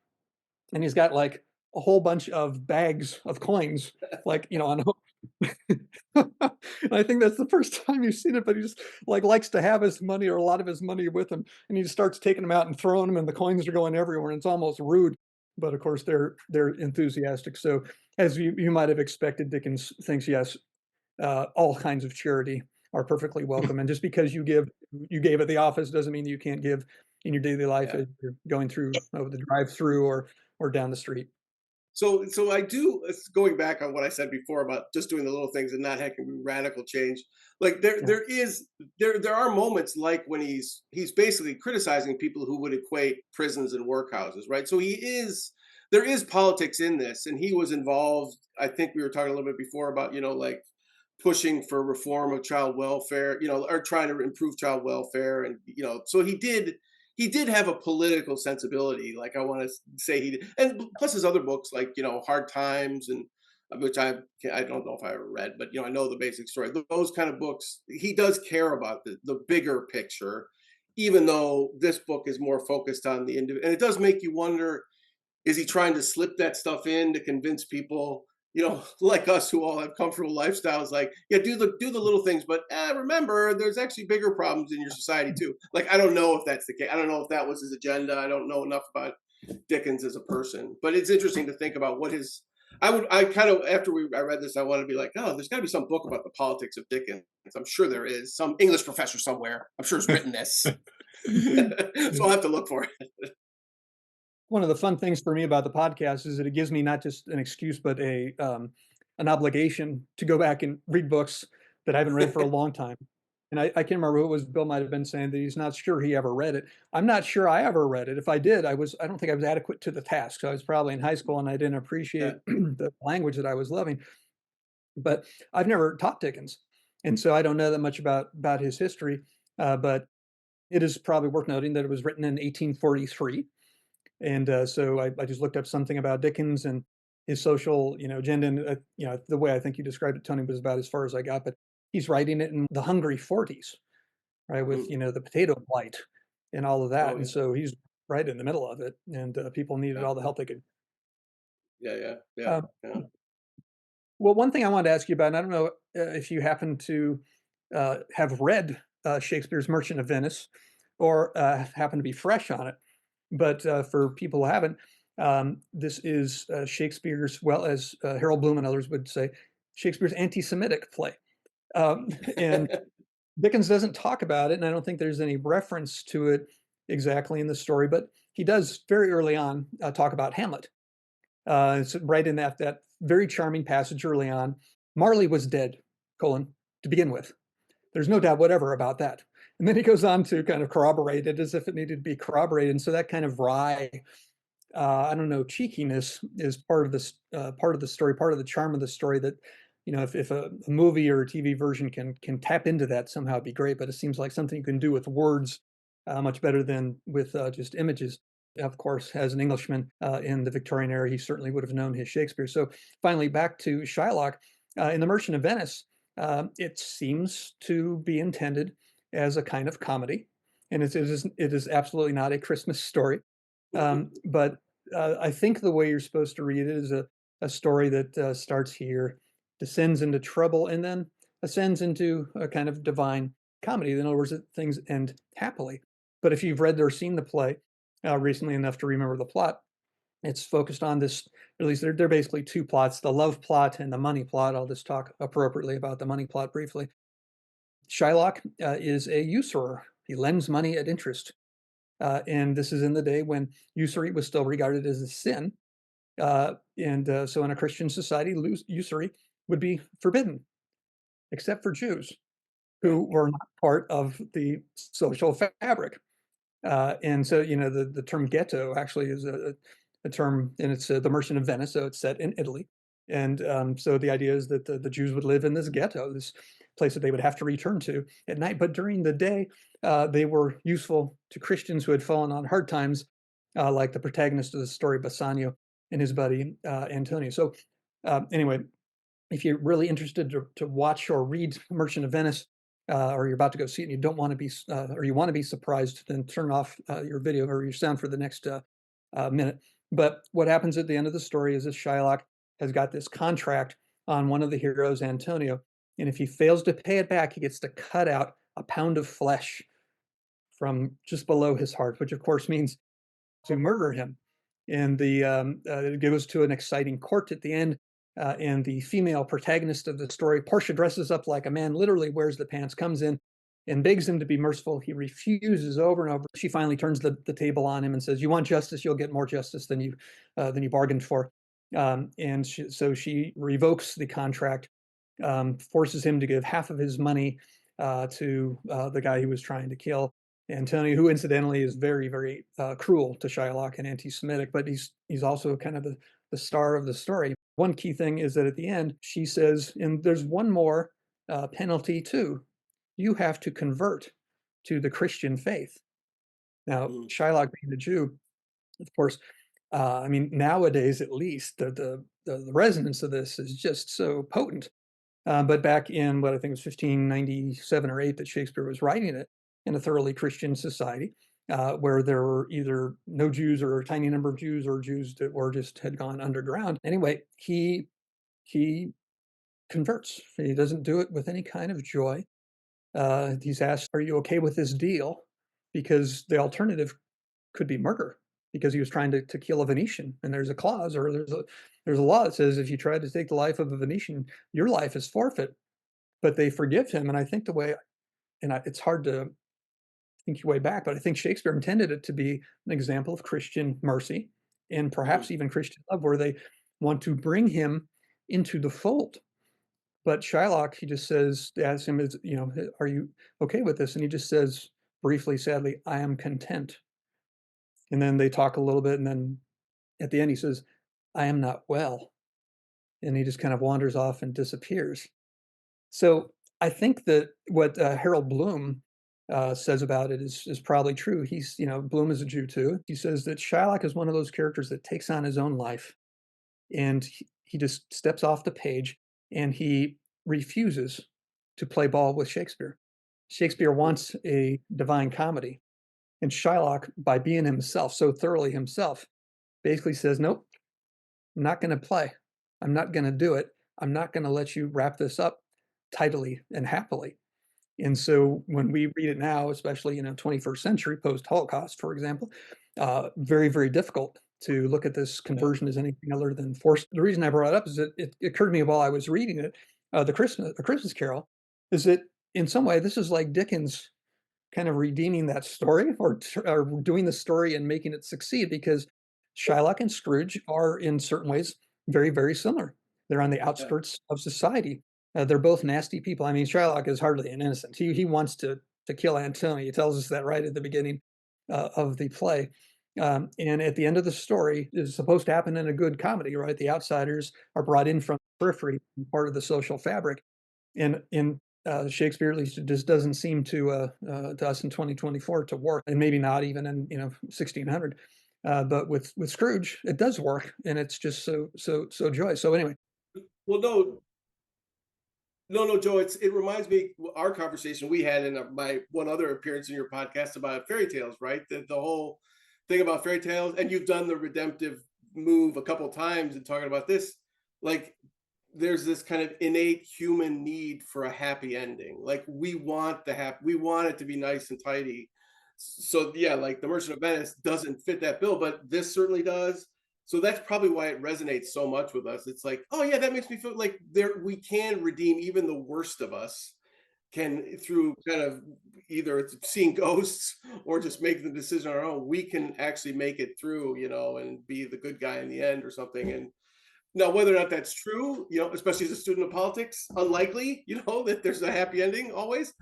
and he's got like a whole bunch of bags of coins, like on hook. And I think that's the first time you've seen it, but he just like likes to have his money, or a lot of his money, with him, and he just starts taking them out and throwing them, and the coins are going everywhere, and it's almost rude. But of course, they're enthusiastic. So, as you might have expected, Dickens thinks, yes, all kinds of charity are perfectly welcome, and just because you gave at the office doesn't mean you can't give in your daily life Yeah. as you're going through the drive-through or down the street. So I do, going back on what I said before about just doing the little things and not having radical change. Like Yeah. there are moments like when he's basically criticizing people who would equate prisons and workhouses, right? So there is politics in this, and he was involved. I think we were talking a little bit before about like pushing for reform of child welfare, or trying to improve child welfare, and so he did have a political sensibility. Like I want to say he did, and plus his other books like Hard Times, and which I don't know if I ever read, but I know the basic story. Those kind of books, he does care about the bigger picture, even though this book is more focused on the individual. And it does make you wonder: is he trying to slip that stuff in to convince people, like us who all have comfortable lifestyles, like, yeah, do the little things, but remember, there's actually bigger problems in your society too. Like, I don't know if that's the case. I don't know if that was his agenda. I don't know enough about Dickens as a person, but it's interesting to think about what his I kind of I read this, I want to be like, oh, there's got to be some book about the politics of Dickens. I'm sure there is some English professor somewhere. I'm sure has written this, so I'll have to look for it. One of the fun things for me about the podcast is that it gives me not just an excuse, but an obligation to go back and read books that I haven't read for a long time. And I can't remember who it was. Bill might have been saying that he's not sure he ever read it. I'm not sure I ever read it. If I did, I don't think I was adequate to the task. So I was probably in high school and I didn't appreciate the language that I was loving. But I've never taught Dickens, and so I don't know that much about his history. But it is probably worth noting that it was written in 1843. And so I just looked up something about Dickens and his social, agenda. And the way I think you described it, Tony, was about as far as I got. But he's writing it in the hungry 40s, right, with the potato blight and all of that. Oh, And yeah. so he's right in the middle of it, and people needed all the help they could. Yeah. Uh, well, one thing I wanted to ask you about, and I don't know if you happen to have read Shakespeare's Merchant of Venice, or happen to be fresh on it. But for people who haven't, this is Shakespeare's, well, as Harold Bloom and others would say, Shakespeare's anti-Semitic play. And Dickens doesn't talk about it, and I don't think there's any reference to it exactly in the story, but he does very early on talk about Hamlet. It's right in that very charming passage early on. Marley was dead, to begin with. There's no doubt whatever about that. And then he goes on to kind of corroborate it as if it needed to be corroborated. And so that kind of wry, I don't know, cheekiness is part of this, part of the story, part of the charm of the story that, if a movie or a TV version can tap into that somehow, it'd be great. But it seems like something you can do with words much better than with just images. Of course, as an Englishman in the Victorian era, he certainly would have known his Shakespeare. So finally, back to Shylock in The Merchant of Venice. It seems to be intended as a kind of comedy, and it is absolutely not a Christmas story. But I think the way you're supposed to read it is a story that starts here, descends into trouble, and then ascends into a kind of divine comedy. In other words, things end happily. But if you've read or seen the play recently enough to remember the plot, it's focused on this, at least they're basically two plots, the love plot and the money plot. I'll just talk appropriately about the money plot briefly. Shylock is a usurer. He lends money at interest. And this is in the day when usury was still regarded as a sin. So in a Christian society, usury would be forbidden, except for Jews, who were not part of the social fabric. And so, the term ghetto actually is a term, and it's The Merchant of Venice, so it's set in Italy. And so the idea is that the Jews would live in this ghetto, this place that they would have to return to at night. But during the day, they were useful to Christians who had fallen on hard times, like the protagonist of the story, Bassanio, and his buddy Antonio. So anyway, if you're really interested to watch or read Merchant of Venice, or you're about to go see it and you don't want to be, or you want to be surprised, then turn off your video or your sound for the next minute. But what happens at the end of the story is that Shylock has got this contract on one of the heroes, Antonio, and if he fails to pay it back, he gets to cut out a pound of flesh from just below his heart, which of course means to murder him. And it goes to an exciting court at the end. And the female protagonist of the story, Portia, dresses up like a man, literally wears the pants, comes in and begs him to be merciful. He refuses over and over. She finally turns the table on him and says, "You want justice? You'll get more justice than you bargained for." So she revokes the contract, forces him to give half of his money to the guy he was trying to kill, Antonio, who incidentally is very, very cruel to Shylock and anti-Semitic, but he's also kind of the star of the story. One key thing is that at the end, she says, and there's one more penalty too. You have to convert to the Christian faith. Now, Shylock being a Jew, of course, I mean, nowadays at least, the resonance of this is just so potent. But back in what I think was 1597 or 8 that Shakespeare was writing it, in a thoroughly Christian society, where there were either no Jews or a tiny number of Jews or Jews that were just had gone underground. Anyway, he converts. He doesn't do it with any kind of joy. He's asked, "Are you okay with this deal?" Because the alternative could be murder, because he was trying to kill a Venetian. And there's a clause, or there's a law that says if you try to take the life of a Venetian, your life is forfeit. But they forgive him. And I think it's hard to think your way back, but I think Shakespeare intended it to be an example of Christian mercy and perhaps even Christian love, where they want to bring him into the fold. But Shylock, he just says, asks him, are you okay with this? And he just says briefly, sadly, I am content. And then they talk a little bit. And then at the end, he says, I am not well. And he just kind of wanders off and disappears. So I think that what Harold Bloom says about it is probably true. Bloom is a Jew too. He says that Shylock is one of those characters that takes on his own life, and he just steps off the page, and he refuses to play ball with Shakespeare. Shakespeare wants a divine comedy, and Shylock, by being himself, so thoroughly himself, basically says, nope, I'm not going to play. I'm not going to do it. I'm not going to let you wrap this up tidily and happily. And so when we read it now, especially 21st century post-Holocaust, for example, very, very difficult to look at this conversion as anything other than forced. The reason I brought it up is that it occurred to me while I was reading it, the Christmas Carol, is that in some way this is like Dickens kind of redeeming that story, or doing the story and making it succeed, because Shylock and Scrooge are in certain ways very, very similar. They're on the outskirts of society. They're both nasty people. I mean, Shylock is hardly an innocent. He wants to kill Antonio. He tells us that right at the beginning of the play. And at the end of the story, is supposed to happen in a good comedy, right? The outsiders are brought in from the periphery, part of the social fabric. And in Shakespeare, at least, it just doesn't seem to us in 2024 to work, and maybe not even in 1600. But with Scrooge, it does work, and it's just so joyous. So anyway. Well, no, Joe. It reminds me our conversation we had in my one other appearance in your podcast about fairy tales, right? The whole thing about fairy tales, and you've done the redemptive move a couple times in talking about this. Like, there's this kind of innate human need for a happy ending. Like, we want it to be nice and tidy. So yeah, like the Merchant of Venice doesn't fit that bill, but this certainly does. So that's probably why it resonates so much with us. It's like, oh yeah, that makes me feel like we can redeem even the worst of us, can, through kind of either it's seeing ghosts or just making the decision on our own. We can actually make it through, and be the good guy in the end or something. And now, whether or not that's true, especially as a student of politics, unlikely, that there's a happy ending always.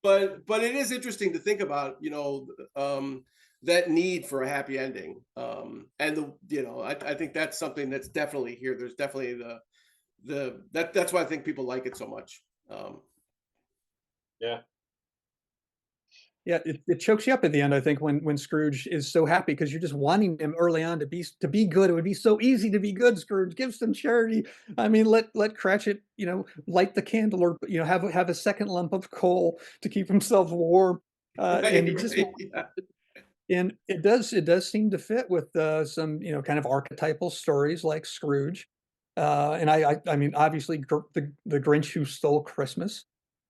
But it is interesting to think about, that need for a happy ending. And I think that's something that's definitely here. There's definitely that's why I think people like it so much. Yeah. Yeah, it chokes you up at the end, I think, when Scrooge is so happy, because you're just wanting him early on to be good. It would be so easy to be good, Scrooge. Give some charity. I mean, let Cratchit, light the candle, or have a second lump of coal to keep himself warm. And he just Yeah. and it does seem to fit with some kind of archetypal stories like Scrooge. And I mean, obviously the Grinch Who Stole Christmas.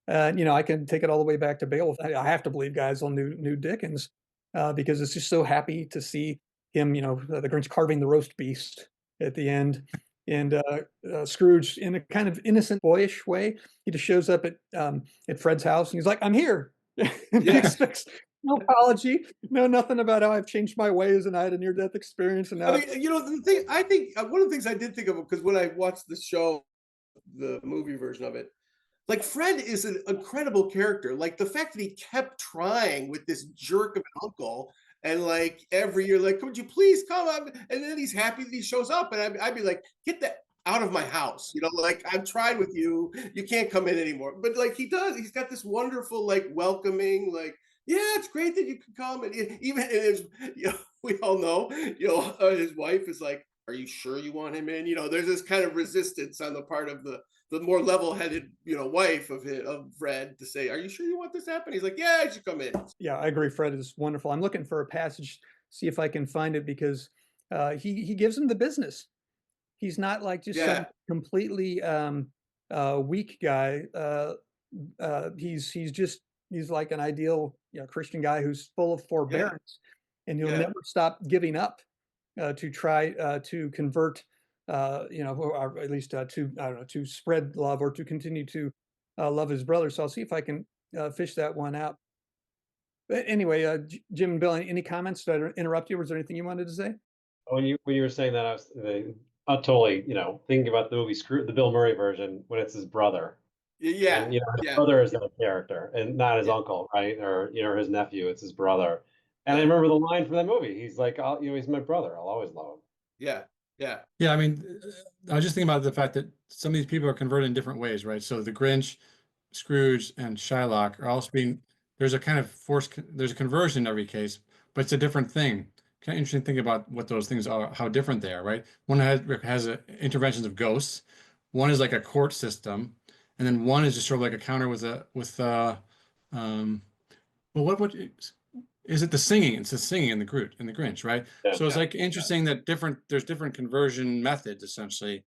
I can take it all the way back to Beowulf. I have to believe guys will knew Dickens, because it's just so happy to see him, the Grinch carving the roast beast at the end. And Scrooge, in a kind of innocent, boyish way, he just shows up at Fred's house, and he's like, "I'm here." And he Yeah. expects no apology, no nothing about how I've changed my ways and I had a near-death experience. And now, I mean, the thing I think one of the things I did think of, because when I watched the show, the movie version of it, like, Fred is an incredible character. Like, the fact that he kept trying with this jerk of an uncle, and like every year, like, could you please come up? And then he's happy that he shows up, and I'd be like, get that out of my house, like, I've tried with you, you can't come in anymore. But like, he's got this wonderful, like, welcoming, like, yeah, it's great that you can come. And even his, we all know, his wife is like, are you sure you want him in? There's this kind of resistance on the part of the more level-headed, wife of Fred, to say, "Are you sure you want this to happen?" He's like, "Yeah, I should come in." yeah, I agree. Fred is wonderful. I'm looking for a passage, see if I can find it, because he gives him the business. He's not like just some Yeah, completely weak guy. He's like an ideal Christian guy who's full of yeah, forbearance. and you'll Yeah. never stop giving up to try to convert, or at least to, I don't know, to spread love or to continue to love his brother. So I'll see if I can fish that one out. But anyway, Jim and Bill, any comments? Did I interrupt you? Was there anything you wanted to say? When you were saying that, I was totally, thinking about the movie the Bill Murray version when it's his brother, Yeah. and his Yeah. brother is that character, and not his Yeah. uncle, right? Or his nephew. It's his brother. And I Yeah. remember the line from that movie. He's like, he's my brother. I'll always love him. Yeah. Yeah. Yeah, I mean, I was just thinking about the fact that some of these people are converted in different ways, right? So the Grinch, Scrooge, and Shylock are also there's a kind of there's a conversion in every case, but it's a different thing. Kind of interesting to think about what those things are, how different they are, right? One has interventions of ghosts, one is like a court system, and then one is just sort of like a counter um, well, what is it? The singing? It's the singing in the Grinch, right? Yeah. So it's Yeah. like interesting that there's different conversion methods essentially,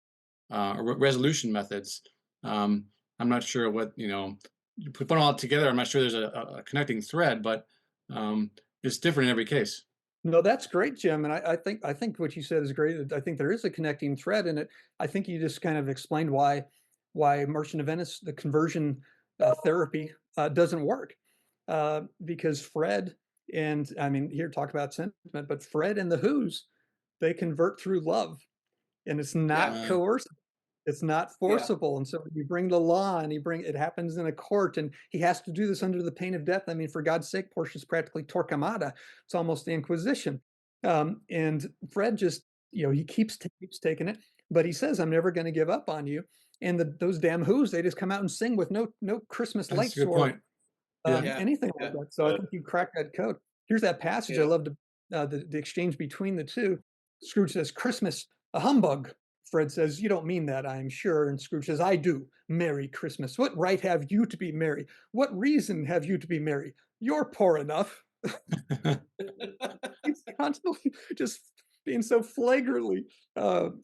or resolution methods. I'm not sure what, you put them all together. I'm not sure there's a connecting thread, but it's different in every case. No, that's great, Jim. And I think what you said is great. I think there is a connecting thread in it. I think you just kind of explained why Merchant of Venice, the conversion therapy, doesn't work. Because Fred and I mean, here talk about sentiment, but Fred and the Who's, they convert through love, and it's not Yeah. coercive. It's not Yeah. forcible. And so when you bring the law and it happens in a court, and he has to do this under the pain of death. I mean, for God's sake, Portia's practically torquemada. It's almost the Inquisition. And Fred just, he keeps taking it, but he says, I'm never going to give up on you. And those damn Who's, they just come out and sing with no Christmas That's a lights good or point. Yeah. Yeah. anything like Yeah. that. So I think you cracked that code. Here's that passage. I Yeah. love the exchange between the two. Scrooge says, Christmas, a humbug. Fred says, you don't mean that, I am sure. And Scrooge says, I do. Merry Christmas. What right have you to be merry? What reason have you to be merry? You're poor enough. He's constantly just being so flagrantly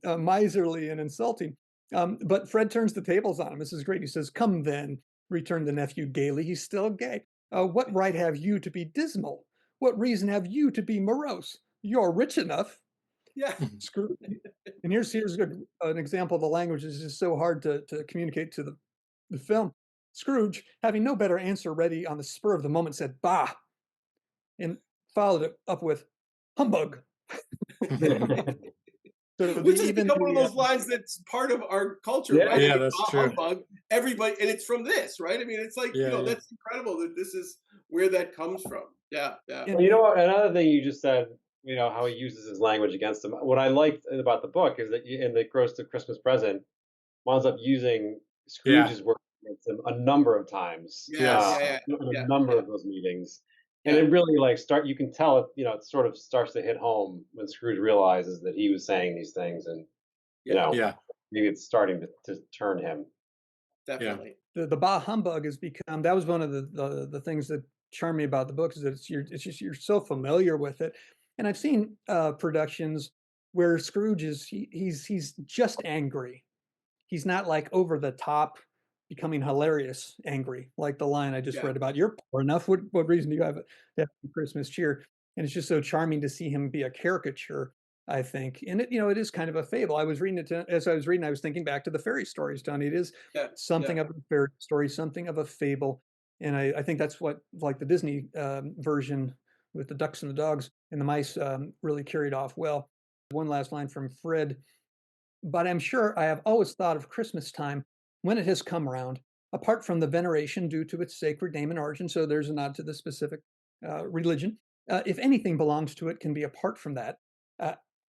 miserly and insulting. But Fred turns the tables on him. This is great. He says, come then, returned the nephew gaily. He's still gay. What right have you to be dismal? What reason have you to be morose? You're rich enough. Yeah. Scrooge. And here's an example of the language is just so hard to communicate to the film. Scrooge, having no better answer ready on the spur of the moment, said, bah, and followed it up with humbug. So Which has become one of those lines that's part of our culture, Yeah. right? Yeah, I mean, that's bah, true. humbug, everybody, and it's from this, right? I mean, it's like, Yeah, yeah. that's incredible that this is where that comes from. Yeah, yeah. Well, you know what? Another thing you just said, how he uses his language against him. What I liked about the book is that in the Gross to Christmas Present, winds up using Yeah. Scrooge's work against him a number of times. Yeah, Yes. yeah, In yeah, a number yeah. of those meetings. And Yeah. it really you can tell it, it sort of starts to hit home when Scrooge realizes that he was saying these things, and Yeah. Yeah. maybe it's starting to turn him. Definitely. The bah humbug has become, that was one of the things that charm me about the book, is that you're so familiar with it. And I've seen productions where Scrooge he's just angry. He's not like over the top, becoming hilarious angry, like the line I just Yeah. read about. You're poor enough. What reason do you have to have Christmas cheer? And it's just so charming to see him be a caricature, I think. And it is kind of a fable. I was reading it as I was reading, I was thinking back to the fairy stories, Tony. It is Yeah. something Yeah. of a fairy story, something of a fable. And I think that's what, like the Disney version with the ducks and the dogs and the mice, really carried off well. One last line from Fred. But I'm sure I have always thought of Christmas time when it has come round, apart from the veneration due to its sacred name and origin. So there's a nod to the specific religion. If anything belongs to it, can be apart from that.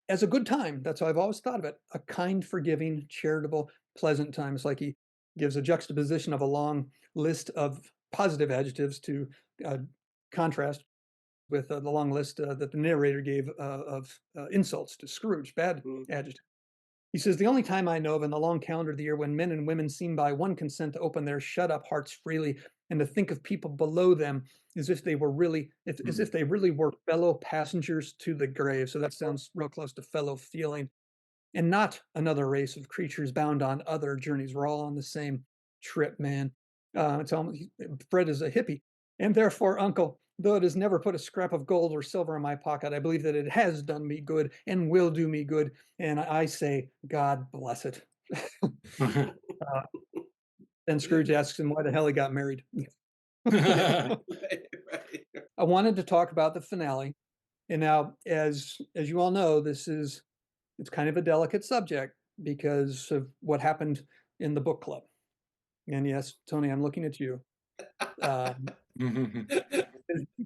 As a good time, that's how I've always thought of it. A kind, forgiving, charitable, pleasant time. It's like he gives a juxtaposition of a long list of positive adjectives to contrast with the long list that the narrator gave of insults to Scrooge, bad adjectives. He says, the only time I know of in the long calendar of the year when men and women seem by one consent to open their shut up hearts freely and to think of people below them as if they were really, as if they really were fellow passengers to the grave. So that sounds real close to fellow feeling, and not another race of creatures bound on other journeys. We're all on the same trip, man. It's almost, Fred is a hippie, and therefore, Uncle, though it has never put a scrap of gold or silver in my pocket, I believe that it has done me good and will do me good. And I say, God bless it. Then Scrooge asks him why the hell he got married. Right. I wanted to talk about the finale. And now, as you all know, it's kind of a delicate subject because of what happened in the book club. And yes, Tony, I'm looking at you. You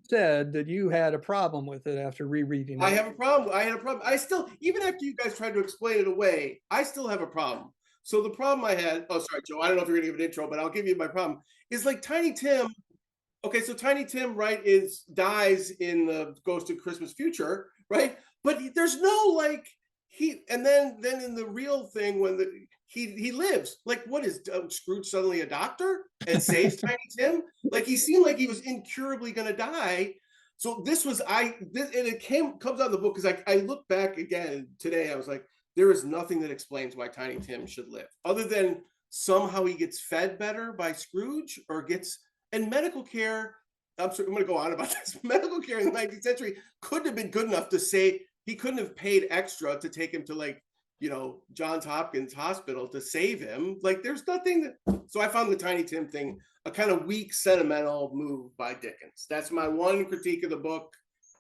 said that you had a problem with it after rereading I it. have a problem. I had a problem. I still, even after you guys tried to explain it away, I still have a problem. So the problem I had, oh, sorry, Joe, I don't know if you're gonna give an intro, but I'll give you my problem. Is like Tiny Tim. Okay, so Tiny Tim, right, dies in the Ghost of Christmas Future, right? But there's no like and then in the real thing when he lives, like what is Scrooge suddenly a doctor and saves Tiny Tim? Like he seemed like he was incurably going to die. So this was and it comes out of the book because I look back again today. I was like, there is nothing that explains why Tiny Tim should live, other than somehow he gets fed better by Scrooge or gets and medical care. I'm going to go on about this. Medical care in the 19th century couldn't have been good enough to say he couldn't have paid extra to take him to like, Johns Hopkins Hospital to save him. Like there's nothing so I found the Tiny Tim thing a kind of weak, sentimental move by Dickens. That's my one critique of the book.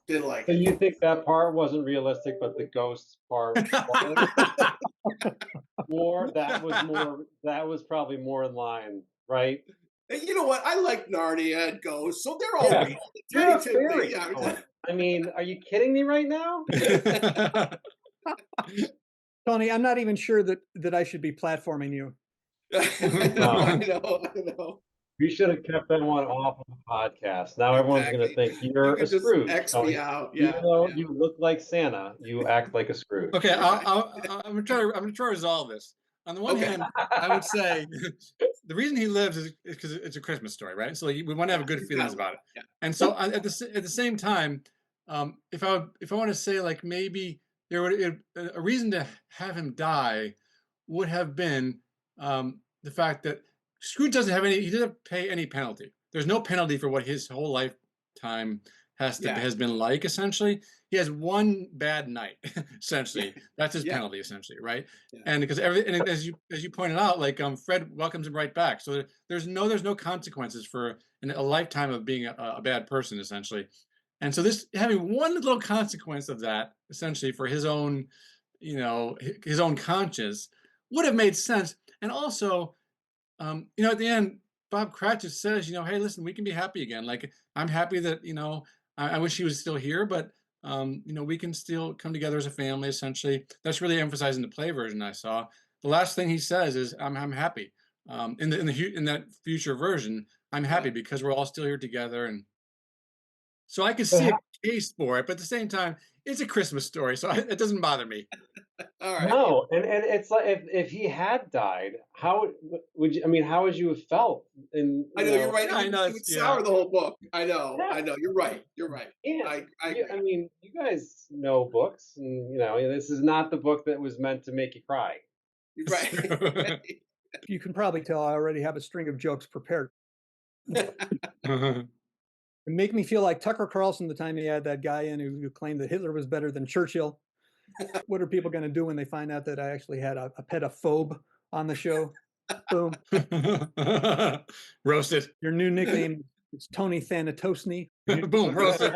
Didn't like So it. you think that part wasn't realistic, but the ghost part was? That was probably more in line, right? And you know what? I like Narnia and Ghosts, so they're all Yeah. real. The You're Tiny a Tim fairy. thing, yeah. Tony. I mean, are you kidding me right now? Tony, I'm not even sure that I should be platforming you. I know. We should have kept that one off of the podcast. Now everyone's going to Exactly. think You you're could a just Scrooge. X Tony. me out. Yeah. Even though you look like Santa, you act like a Scrooge. Okay, I'm gonna try to resolve this. On the one Okay. hand, I would say the reason he lives is because it's a Christmas story, right? So we want to have good feelings about it. Yeah. And so at the same time, if I want to say like maybe there would a reason to have him die would have been the fact that Scrooge he doesn't pay any penalty. There's no penalty for what his whole lifetime has been like. Essentially, he has one bad night. Essentially, that's his penalty. Essentially, right? Yeah. And because as you pointed out, like Fred welcomes him right back. So there's no consequences for a lifetime of being a bad person. Essentially, and so this having one little consequence of that essentially for his own, his own conscience would have made sense. And also, at the end, Bob Cratchit says, hey, listen, we can be happy again. Like, I'm happy that, I wish he was still here, but, we can still come together as a family, essentially. That's really emphasized in the play version I saw. The last thing he says is, I'm happy. In that future version, I'm happy because we're all still here together. And so I can see a case for it, but at the same time, it's a Christmas story, so it doesn't bother me. All right. No, and it's like if he had died, how would you? I mean, how would you have felt? I know you're right. Yeah, I know, It would sour the whole book. I know. Yeah. I know. You're right. You're right. Yeah. I I mean, you guys know books, and this is not the book that was meant to make you cry. You're right. You can probably tell I already have a string of jokes prepared. It make me feel like Tucker Carlson the time he had that guy in who claimed that Hitler was better than Churchill. What are people going to do when they find out that I actually had a pedophobe on the show? Boom. Roasted. Your new nickname is Tony Thanatosny. Boom, roasted.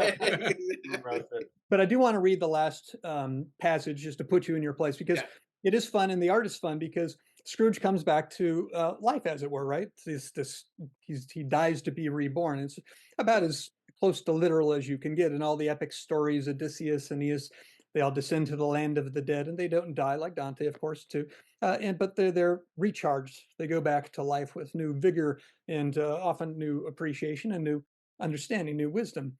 But I do want to read the last passage just to put you in your place because it is fun and the art is fun because Scrooge comes back to life, as it were, right? He dies to be reborn. It's about as close to literal as you can get in all the epic stories. Odysseus and Aeneas, they all descend to the land of the dead, and they don't die like Dante, of course, too. But they're recharged. They go back to life with new vigor and often new appreciation and new understanding, new wisdom.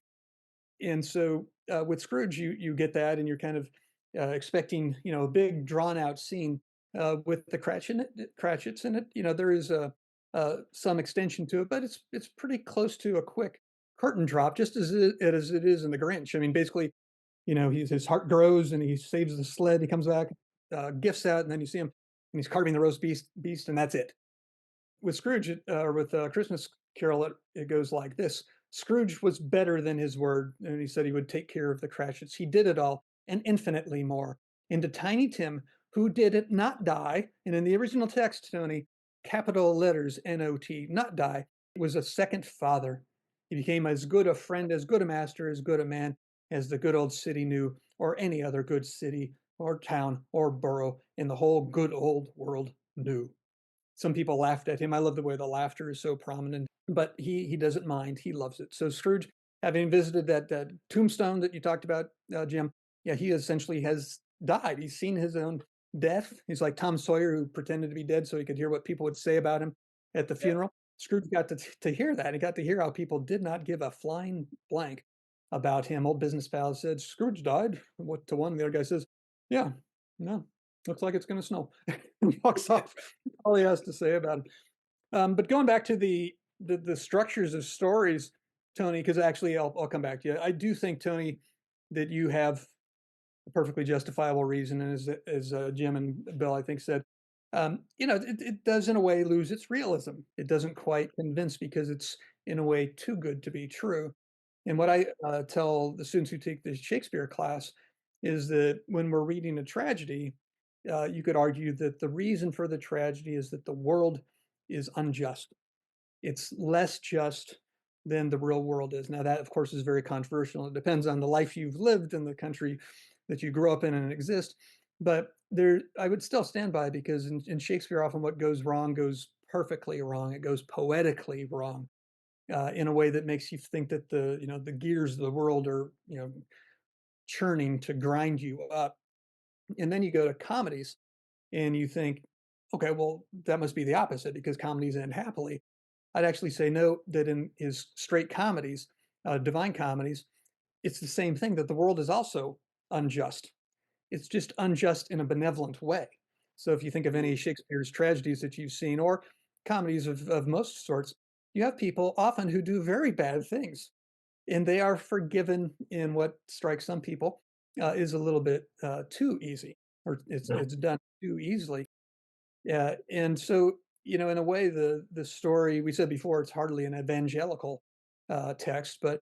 And so with Scrooge, you get that, and you're kind of expecting, a big drawn out scene with the Cratchits in it. There is some extension to it, but it's pretty close to a quick curtain drop, just as it is in the Grinch. I mean, basically, his heart grows and he saves the sled. He comes back, gifts out, and then you see him and he's carving the roast beast, and that's it. With Scrooge or with Christmas Carol, it goes like this: Scrooge was better than his word, and he said he would take care of the Cratchits. He did it all and infinitely more. And to Tiny Tim, who did it not die, and in the original text, Tony, capital letters N-O-T, not die, was a second father. He became as good a friend, as good a master, as good a man as the good old city knew, or any other good city or town or borough in the whole good old world knew. Some people laughed at him. I love the way the laughter is so prominent, but he doesn't mind. He loves it. So Scrooge, having visited that tombstone that you talked about, Jim, yeah, he essentially has died. He's seen his own death. He's like Tom Sawyer, who pretended to be dead so he could hear what people would say about him at the Yeah. funeral. Scrooge got to hear that. He got to hear how people did not give a flying blank about him. Old business pals said, Scrooge died. What to one, the other guy says, yeah, no, looks like it's going to snow. And walks off. All he has to say about it. But going back to the structures of stories, Tony, because actually I'll come back to you. I do think, Tony, that you have a perfectly justifiable reason, and as Jim and Bill, I think, said, it does in a way lose its realism. It doesn't quite convince because it's in a way too good to be true. And what I tell the students who take the Shakespeare class is that when we're reading a tragedy, you could argue that the reason for the tragedy is that the world is unjust. It's less just than the real world is. Now, that, of course, is very controversial. It depends on the life you've lived in the country that you grew up in and exist. But there, I would still stand by, because in Shakespeare, often what goes wrong goes perfectly wrong. It goes poetically wrong in a way that makes you think that the gears of the world are churning to grind you up. And then you go to comedies and you think, okay, well, that must be the opposite because comedies end happily. I'd actually say no, that in his straight comedies, divine comedies, it's the same thing, that the world is also unjust. It's just unjust in a benevolent way. So if you think of any Shakespeare's tragedies that you've seen, or comedies of most sorts, you have people often who do very bad things, and they are forgiven in what strikes some people is a little bit too easy, or it's done too easily. Yeah, and so, in a way, the story we said before, it's hardly an evangelical text, but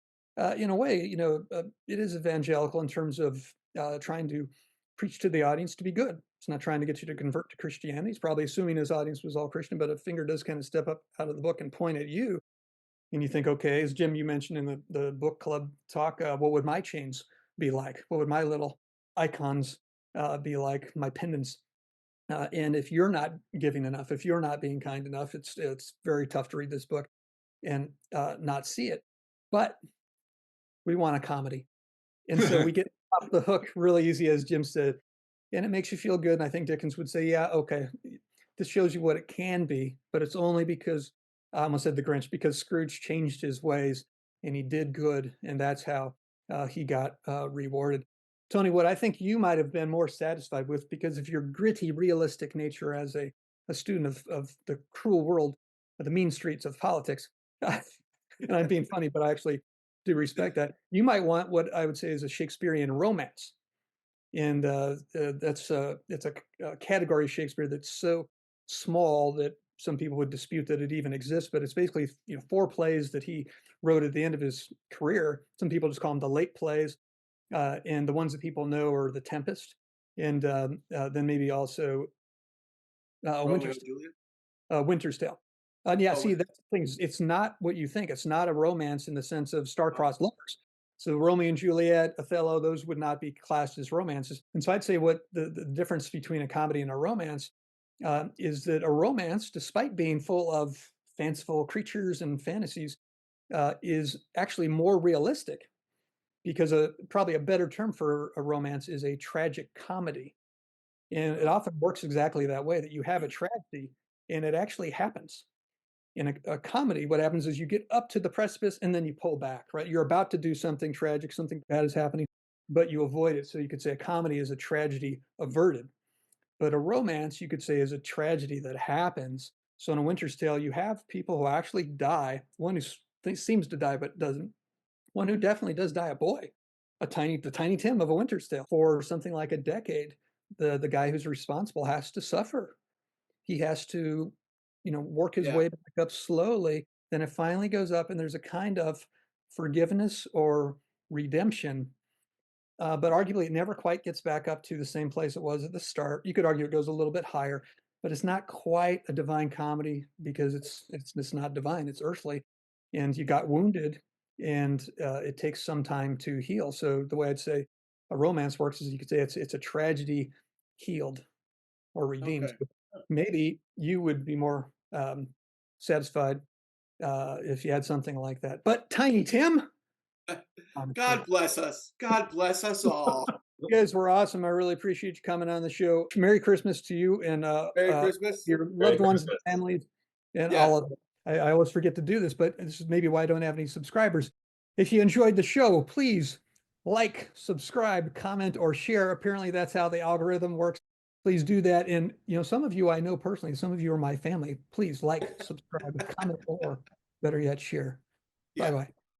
in a way, it is evangelical in terms of trying to preach to the audience to be good. It's not trying to get you to convert to Christianity. He's probably assuming his audience was all Christian, but a finger does kind of step up out of the book and point at you, and you think, okay, as Jim, you mentioned in the book club talk, what would my chains be like? What would my little icons be like? My pendants. And if you're not giving enough, if you're not being kind enough, it's very tough to read this book and not see it. But we want a comedy, and so we get off the hook really easy, as Jim said, and it makes you feel good. And I think Dickens would say, "Yeah, okay, this shows you what it can be, but it's only because I almost said the Grinch, because Scrooge changed his ways and he did good, and that's how he got rewarded." Tony, what I think you might have been more satisfied with, because of your gritty, realistic nature as a student of the cruel world, of the mean streets of politics, and I'm being funny, but I actually do respect that. You might want what I would say is a Shakespearean romance, and it's a category of Shakespeare that's so small that some people would dispute that it even exists. But it's basically 4 plays that he wrote at the end of his career. Some people just call them the late plays, and the ones that people know are The Tempest, and then maybe also Romeo Winter's and Juliet. Winter's Tale. Yeah, Oh, see, that's the thing. It's not what you think. It's not a romance in the sense of star-crossed lovers. So Romeo and Juliet, Othello, those would not be classed as romances. And so I'd say what the difference between a comedy and a romance is that a romance, despite being full of fanciful creatures and fantasies, is actually more realistic, because probably a better term for a romance is a tragic comedy. And it often works exactly that way, that you have a tragedy and it actually happens. In a comedy, what happens is you get up to the precipice and then you pull back, right? You're about to do something tragic, something bad is happening, but you avoid it. So you could say a comedy is a tragedy averted, but a romance, you could say, is a tragedy that happens. So in A Winter's Tale, you have people who actually die. One who seems to die but doesn't. One who definitely does die, a boy, the Tiny Tim of A Winter's Tale. For something like a decade, the guy who's responsible has to suffer. He has to, work his yeah. way back up slowly. Then it finally goes up, and there's a kind of forgiveness or redemption. But arguably it never quite gets back up to the same place it was at the start. You could argue it goes a little bit higher, but it's not quite a divine comedy because it's not divine, it's earthly. And you got wounded, and it takes some time to heal. So the way I'd say a romance works is you could say it's a tragedy healed or redeemed. Okay. So maybe you would be more satisfied if you had something like that. But Tiny Tim, God bless us. God bless us all. you guys were awesome. I really appreciate you coming on the show. Merry Christmas to you and Merry Christmas. your Merry loved ones and Christmas. families and Yeah. all of it. I always forget to do this, but this is maybe why I don't have any subscribers. If you enjoyed the show, please like, subscribe, comment, or share. Apparently that's how the algorithm works. Please do that. And some of you I know personally, some of you are my family. Please like, subscribe, comment, or better yet, share. Yeah. Bye-bye.